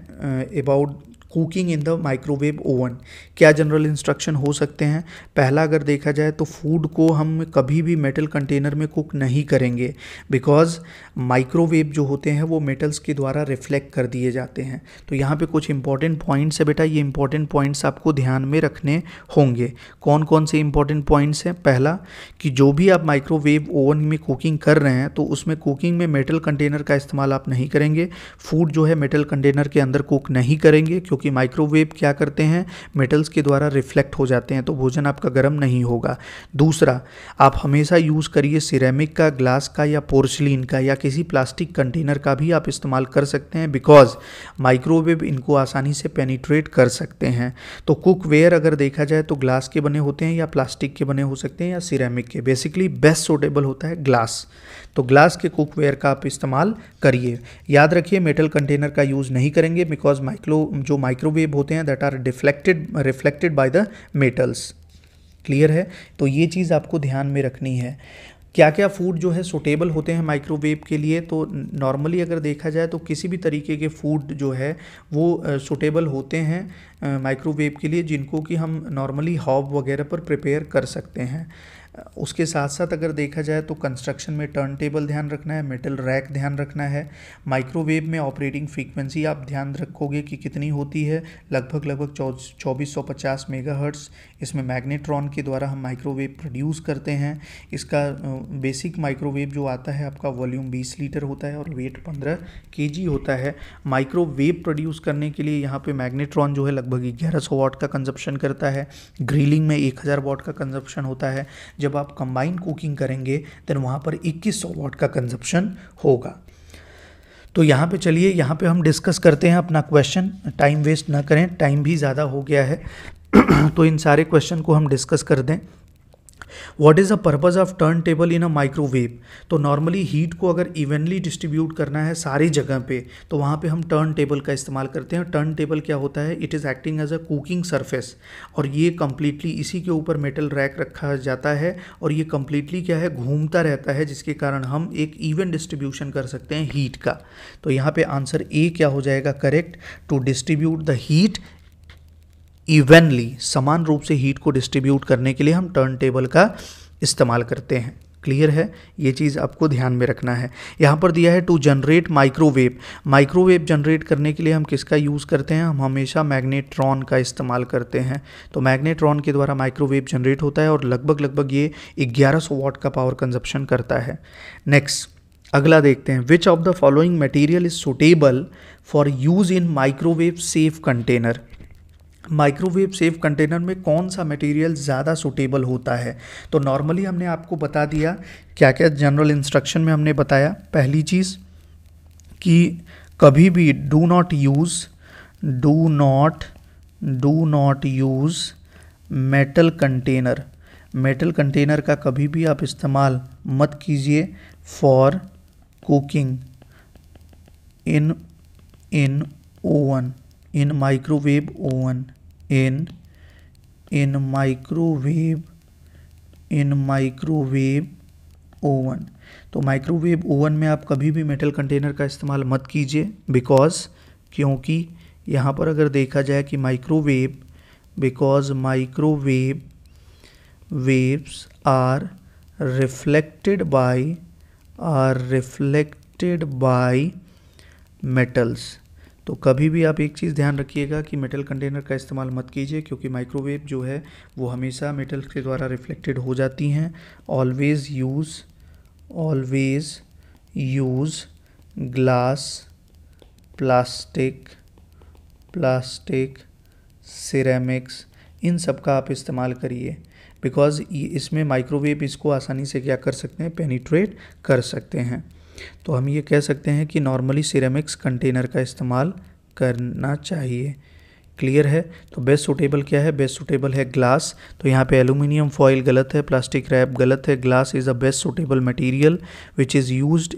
about cooking in the microwave oven. क्या जनरल इंस्ट्रक्शन हो सकते हैं। पहला अगर देखा जाए तो फूड को हम कभी भी मेटल कंटेनर में कुक नहीं करेंगे, बिकॉज माइक्रोवेव जो होते हैं वो मेटल्स के द्वारा रिफ्लेक्ट कर दिए जाते हैं। तो यहाँ पे कुछ इंपॉर्टेंट पॉइंट्स है बेटा, ये इंपॉर्टेंट पॉइंट्स आपको ध्यान में रखने होंगे। कौन कौन से इंपॉर्टेंट पॉइंट्स हैं। पहला कि जो भी आप माइक्रोवेव ओवन में कुकिंग कर रहे हैं तो उसमें कुकिंग में मेटल कंटेनर का इस्तेमाल आप नहीं करेंगे। फूड जो है मेटल कंटेनर के अंदर कुक नहीं करेंगे, क्योंकि माइक्रोवेव क्या करते हैं, मेटल्स के द्वारा रिफ्लेक्ट हो जाते हैं, तो भोजन आपका गर्म नहीं होगा। दूसरा, आप हमेशा यूज़ करिए सिरेमिक का, ग्लास का या पोर्सिलीन का या किसी प्लास्टिक कंटेनर का भी आप इस्तेमाल कर सकते हैं, बिकॉज माइक्रोवेव इनको आसानी से पेनिट्रेट कर सकते हैं। तो कुकवेयर अगर देखा जाए तो ग्लास के बने होते हैं या प्लास्टिक के बने हो सकते हैं या सिरेमिक के। बेसिकली बेस्ट सूटेबल होता है ग्लास, तो ग्लास के कुकवेयर का आप इस्तेमाल करिए। याद रखिए मेटल कंटेनर का यूज़ नहीं करेंगे, बिकॉज जो माइक्रोवेव होते हैं that are reflected by the metals. Clear है, तो ये चीज़ आपको ध्यान में रखनी है। क्या क्या फूड जो है सूटेबल होते हैं माइक्रोवेव के लिए, तो नॉर्मली अगर देखा जाए तो किसी भी तरीके के फूड जो है वो सूटेबल होते हैं माइक्रोवेव के लिए, जिनको कि हम नॉर्मली हॉब वगैरह पर प्रिपेयर कर सकते हैं। उसके साथ साथ अगर देखा जाए तो कंस्ट्रक्शन में टर्न टेबल ध्यान रखना है, मेटल रैक ध्यान रखना है। माइक्रोवेव में ऑपरेटिंग फ्रीक्वेंसी आप ध्यान रखोगे कि कितनी होती है, लगभग 2450 मेगाहर्ट्ज़। इसमें मैग्नेट्रॉन के द्वारा हम माइक्रोवेव प्रोड्यूस करते हैं। इसका बेसिक माइक्रोवेव जो आता है आपका वॉल्यूम 20 लीटर होता है और वेट 15 kg होता है। माइक्रोवेव प्रोड्यूस करने के लिए यहाँ पे मैग्नेट्रॉन जो है लगभग 1100 वाट का कंजप्शन करता है। ग्रिलिंग में 1000 वाट का कंजप्शन होता है। जब आप कंबाइन कुकिंग करेंगे देन वहाँ पर 2100 वाट का कंजप्शन होगा। तो यहाँ पे चलिए, यहाँ पे हम डिस्कस करते हैं अपना क्वेश्चन। टाइम वेस्ट ना करें, टाइम भी ज़्यादा हो गया है तो इन सारे क्वेश्चन को हम डिस्कस कर दें। What is the purpose of turntable in a microwave. तो नॉर्मली हीट को अगर इवनली डिस्ट्रीब्यूट करना है सारी जगह पे तो वहाँ पे हम टर्न टेबल का इस्तेमाल करते हैं। टर्न टेबल क्या होता है, it is acting as a cooking surface, और ये कम्प्लीटली इसी के ऊपर मेटल रैक रखा जाता है और ये कम्प्लीटली क्या है, घूमता रहता है, जिसके कारण हम एक इवन डिस्ट्रीब्यूशन कर सकते हैं हीट का। तो यहाँ पे आंसर ए क्या हो जाएगा correct, to distribute the heat evenly, समान रूप से हीट को डिस्ट्रीब्यूट करने के लिए हम टर्न टेबल का इस्तेमाल करते हैं। क्लियर है, ये चीज़ आपको ध्यान में रखना है। यहाँ पर दिया है to generate microwave. Microwave generate करने के लिए हम किसका यूज़ करते हैं, हम हमेशा मैग्नेट्रॉन का इस्तेमाल करते हैं। तो मैग्नेट्रॉन के द्वारा माइक्रोवेव जनरेट होता है और लगभग ये 1100 वाट का पावर कंजप्शन करता है। नेक्स्ट अगला देखते हैं, विच of the following material is suitable for use in microwave safe container. Microwave safe container में कौन सा मटेरियल ज़्यादा सूटेबल होता है। तो नॉर्मली हमने आपको बता दिया क्या क्या जनरल इंस्ट्रक्शन में हमने बताया। पहली चीज़ कि कभी भी do not use metal container. Metal container का कभी भी आप इस्तेमाल मत कीजिए for cooking in oven, in microwave oven, in microwave oven. तो माइक्रोवेव ओवन में आप कभी भी मेटल कंटेनर का इस्तेमाल मत कीजिए, बिकॉज क्योंकि यहाँ पर अगर देखा जाए कि microwave, because microwave waves are reflected by metals. तो कभी भी आप एक चीज़ ध्यान रखिएगा कि मेटल कंटेनर का इस्तेमाल मत कीजिए, क्योंकि माइक्रोवेव जो है वो हमेशा मेटल के द्वारा रिफ्लेक्टेड हो जाती हैं। Always use glass, plastic, ceramics, इन सब का आप इस्तेमाल करिए, बिकॉज इसमें माइक्रोवेव इसको आसानी से क्या कर सकते हैं, पेनिट्रेट कर सकते हैं। तो हम ये कह सकते हैं कि नॉर्मली सिरेमिक्स कंटेनर का इस्तेमाल करना चाहिए। क्लियर है? तो बेस्ट सूटेबल क्या है? बेस्ट सूटेबल है ग्लास। तो यहाँ पे एल्यूमिनियम फॉइल गलत है, प्लास्टिक रैप गलत है, glass is the best suitable material which is used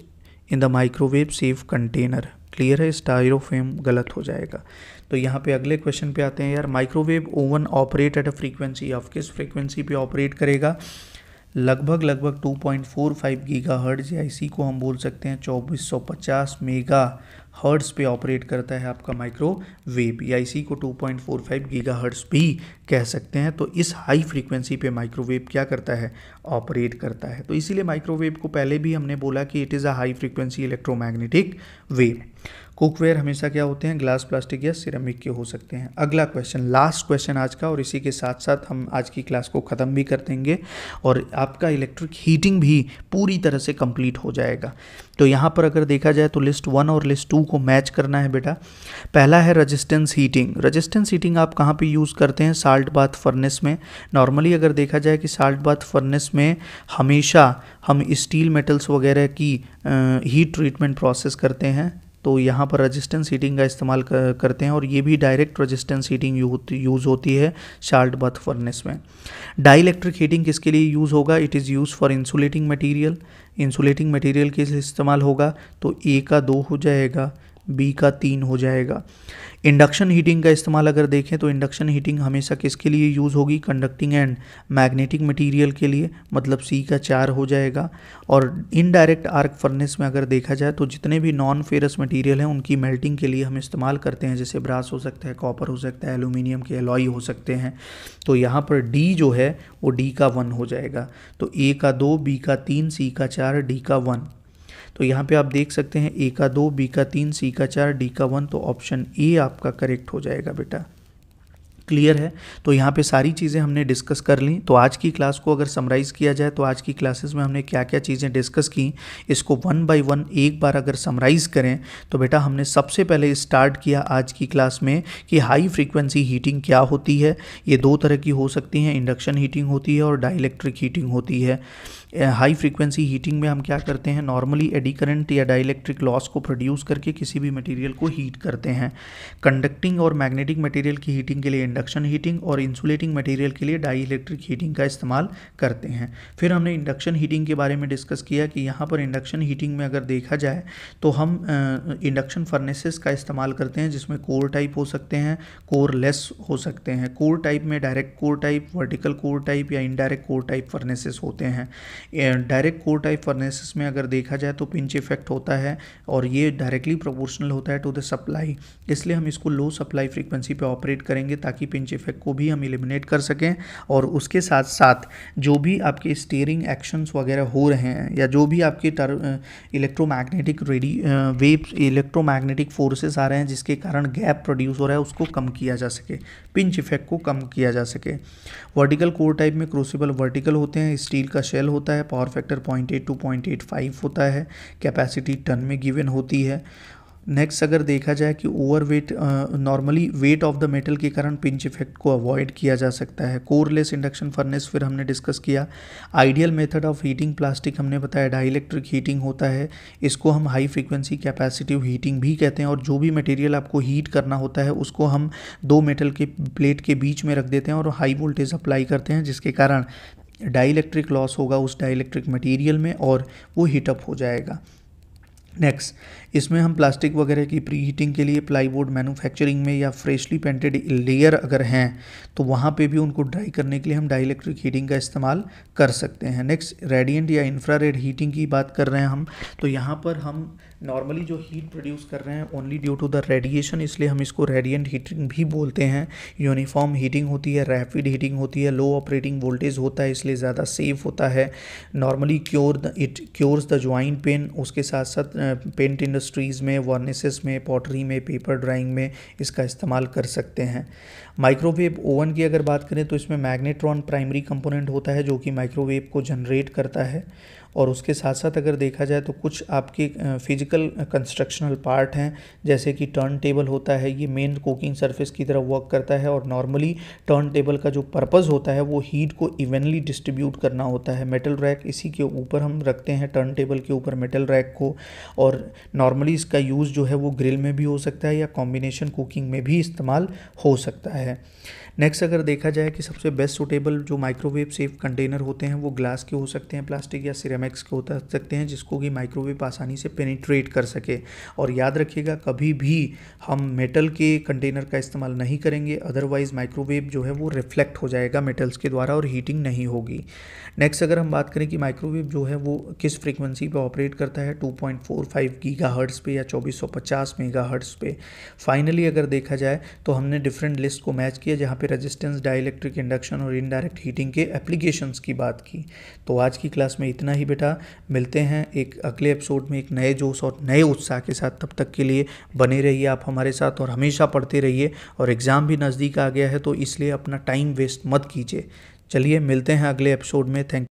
in the microwave safe container. Clear है? स्टाइरोफोम गलत हो जाएगा। तो यहाँ पे अगले क्वेश्चन पे आते हैं यार। Microwave oven operate at a frequency of, किस फ्रीक्वेंसी पे ऑपरेट करेगा? लगभग 2.45 गीगाहर्ट्ज़, या इसी को हम बोल सकते हैं 2450 मेगा हर्ट्ज़ पे ऑपरेट करता है आपका माइक्रोवेव, या इसी को 2.45 गीगाहर्ट्ज़ भी कह सकते हैं। तो इस हाई फ्रीक्वेंसी पे माइक्रोवेव क्या करता है? ऑपरेट करता है। तो इसीलिए माइक्रोवेव को पहले भी हमने बोला कि it is a high frequency electromagnetic wave. Cookware हमेशा क्या होते हैं? ग्लास, प्लास्टिक या सिरेमिक के हो सकते हैं। अगला क्वेश्चन, लास्ट क्वेश्चन आज का, और इसी के साथ साथ हम आज की क्लास को ख़त्म भी कर देंगे और आपका इलेक्ट्रिक हीटिंग भी पूरी तरह से कंप्लीट हो जाएगा। तो यहाँ पर अगर देखा जाए तो लिस्ट 1 और लिस्ट 2 को मैच करना है बेटा। पहला है रेजिस्टेंस हीटिंग। रेजिस्टेंस हीटिंग आप कहाँ पे यूज़ करते हैं? साल्ट बाथ फर्नेस में। नॉर्मली अगर देखा जाए कि साल्ट बाथ फर्नेस में हमेशा हम स्टील मेटल्स वगैरह की हीट ट्रीटमेंट प्रोसेस करते हैं, तो यहाँ पर रेजिस्टेंस हीटिंग का इस्तेमाल करते हैं, और ये भी डायरेक्ट रेजिस्टेंस हीटिंग यूज़ होती है साल्ट बाथ फर्नेस में। डाइलेक्ट्रिक हीटिंग किसके लिए यूज़ होगा? It is use for insulating material. Insulating material के लिए इस्तेमाल होगा, तो ए का 2 हो जाएगा, बी का 3 हो जाएगा। इंडक्शन हीटिंग का इस्तेमाल अगर देखें तो इंडक्शन हीटिंग हमेशा किसके लिए यूज़ होगी? कंडक्टिंग एंड मैग्नेटिक मटेरियल के लिए, मतलब सी का 4 हो जाएगा। और इनडायरेक्ट आर्क फर्नेस में अगर देखा जाए तो जितने भी नॉन फेरस मटेरियल हैं उनकी मेल्टिंग के लिए हम इस्तेमाल करते हैं, जैसे ब्रास हो सकता है, कॉपर हो सकता है, एल्यूमिनियम के एलॉय हो सकते हैं। तो यहाँ पर डी जो है वो डी का 1 हो जाएगा। तो ए का 2, बी का 3, सी का 4, डी का 1। तो यहाँ पे आप देख सकते हैं ए का 2, बी का 3, सी का 4, डी का 1। तो ऑप्शन ए आपका करेक्ट हो जाएगा बेटा। क्लियर है? तो यहाँ पे सारी चीज़ें हमने डिस्कस कर ली। तो आज की क्लास को अगर समराइज़ किया जाए तो आज की क्लासेस में हमने क्या क्या चीज़ें डिस्कस की, इसको 1 बाय 1 एक बार अगर समराइज़ करें तो बेटा हमने सबसे पहले स्टार्ट किया आज की क्लास में कि हाई फ्रीक्वेंसी हीटिंग क्या होती है। ये 2 तरह की हो सकती हैं, इंडक्शन हीटिंग होती है और डाइलेक्ट्रिक हीटिंग होती है। हाई फ्रीक्वेंसी हीटिंग में हम क्या करते हैं? नॉर्मली एडी करंट या डाइलेक्ट्रिक लॉस को प्रोड्यूस करके किसी भी मटेरियल को हीट करते हैं। कंडक्टिंग और मैग्नेटिक मटेरियल की हीटिंग के लिए इंडक्शन हीटिंग, और इंसुलेटिंग मटेरियल के लिए डाइलेक्ट्रिक हीटिंग का इस्तेमाल करते हैं। फिर हमने इंडक्शन हीटिंग के बारे में डिस्कस किया कि यहाँ पर इंडक्शन हीटिंग में अगर देखा जाए तो हम इंडक्शन फर्नेसेस का इस्तेमाल करते हैं, जिसमें कोर टाइप हो सकते हैं, कोर लेस हो सकते हैं। कोर टाइप में direct core type, vertical core type या इनडायरेक्ट कोर टाइप फर्नेसेस होते हैं। डायरेक्ट कोर टाइप फर्नेसेस में अगर देखा जाए तो पिंच इफेक्ट होता है, और ये डायरेक्टली प्रोपोर्शनल होता है टू द सप्लाई, इसलिए हम इसको लो सप्लाई फ्रीक्वेंसी पे ऑपरेट करेंगे ताकि पिंच इफेक्ट को भी हम एलिमिनेट कर सकें। और उसके साथ साथ जो भी आपके स्टीयरिंग एक्शंस वगैरह हो रहे हैं, या जो भी आपके इलेक्ट्रोमैग्नेटिक वेव्स, इलेक्ट्रोमैग्नेटिक फोर्सेस आ रहे हैं जिसके कारण गैप प्रोड्यूस हो रहा है, उसको कम किया जा सके, पिंच इफेक्ट को कम किया जा सके। वर्टिकल कोर टाइप में क्रूसिबल वर्टिकल होते हैं, स्टील का शेल होता है, पावर फैक्टर 0.8 to 0.85 होता है, कैपेसिटी टन में गिवन होती है। नेक्स्ट अगर देखा जाए कि overweight, normally weight of the metal के कारण पिंच इफेक्ट को अवॉइड किया जा सकता है। कोरलेस इंडक्शन फर्नेस फिर हमने डिस्कस किया। Ideal method of heating plastic हमने बताया डाइलेक्ट्रिक हीटिंग होता है, इसको हम हाई फ्रीक्वेंसी कैपेसिटिव हीटिंग भी कहते हैं। और जो भी मटेरियल आपको हीट करना होता है उसको हम 2 मेटल के प्लेट के बीच में रख देते हैं और हाई वोल्टेज अप्लाई करते हैं, जिसके कारण डाइलेक्ट्रिक लॉस होगा उस डाइलेक्ट्रिक मटेरियल में और वो हीटअप हो जाएगा। नेक्स्ट, इसमें हम प्लास्टिक वगैरह की प्री हीटिंग के लिए प्लाईवुड मैन्युफैक्चरिंग में या फ्रेशली पेंटेड लेयर अगर हैं तो वहाँ पे भी उनको ड्राई करने के लिए हम डाइलेक्ट्रिक हीटिंग का इस्तेमाल कर सकते हैं। नेक्स्ट, रेडिएंट या इंफ्रारेड हीटिंग की बात कर रहे हैं हम, तो यहाँ पर हम नॉर्मली जो हीट प्रोड्यूस कर रहे हैं only due to the radiation, इसलिए हम इसको रेडिएंट हीटिंग भी बोलते हैं। यूनिफॉर्म हीटिंग होती है, रैपिड हीटिंग होती है, लो ऑपरेटिंग वोल्टेज होता है, इसलिए ज़्यादा सेफ होता है। Normally it cures the joint pain. उसके साथ साथ पेंट इंडस्ट्रीज़ में, वार्निसेस में, पॉटरी में, पेपर ड्राइंग में इसका इस्तेमाल कर सकते हैं। माइक्रोवेव ओवन की अगर बात करें तो इसमें मैग्नेट्रॉन प्राइमरी कंपोनेंट होता है जो कि माइक्रोवेव को जनरेट करता है। और उसके साथ साथ अगर देखा जाए तो कुछ आपके फिजिकल कंस्ट्रक्शनल पार्ट हैं, जैसे कि टर्न टेबल होता है, ये मेन कुकिंग सरफेस की तरह वर्क करता है। और नॉर्मली टर्न टेबल का जो पर्पज़ होता है वो हीट को इवनली डिस्ट्रीब्यूट करना होता है। मेटल रैक इसी के ऊपर हम रखते हैं, टर्न टेबल के ऊपर मेटल रैक को। और नॉर्मली इसका यूज़ जो है वो ग्रिल में भी हो सकता है या कॉम्बिनेशन कुकिंग में भी इस्तेमाल हो सकता है। नेक्स्ट अगर देखा जाए कि सबसे बेस्ट सूटेबल जो माइक्रोवेव सेफ कंटेनर होते हैं वो ग्लास के हो सकते हैं, प्लास्टिक या सिरेमिक्स के हो सकते हैं, जिसको कि माइक्रोवेव आसानी से पेनिट्रेट कर सके। और याद रखिएगा कभी भी हम मेटल के कंटेनर का इस्तेमाल नहीं करेंगे, अदरवाइज़ माइक्रोवेव जो है वो रिफ्लेक्ट हो जाएगा मेटल्स के द्वारा और हीटिंग नहीं होगी। नेक्स्ट अगर हम बात करें कि माइक्रोवेव जो है वो किस फ्रीक्वेंसी पे ऑपरेट करता है, 2.45 गीगाहर्ट्ज़ पे या 2450 मेगाहर्ट्ज़ पे। फाइनली अगर देखा जाए तो हमने डिफरेंट लिस्ट को मैच किया जहाँ पे रेजिस्टेंस, डाइलेक्ट्रिक, इंडक्शन और इनडायरेक्ट हीटिंग के एप्लीकेशंस की बात की। तो आज की क्लास में इतना ही बेटा, मिलते हैं एक अगले एपिसोड में एक नए जोश और नए उत्साह के साथ। तब तक के लिए बने रहिए आप हमारे साथ और हमेशा पढ़ते रहिए। और एग्ज़ाम भी नज़दीक आ गया है तो इसलिए अपना टाइम वेस्ट मत कीजिए। चलिए मिलते हैं अगले एपिसोड में। थैंक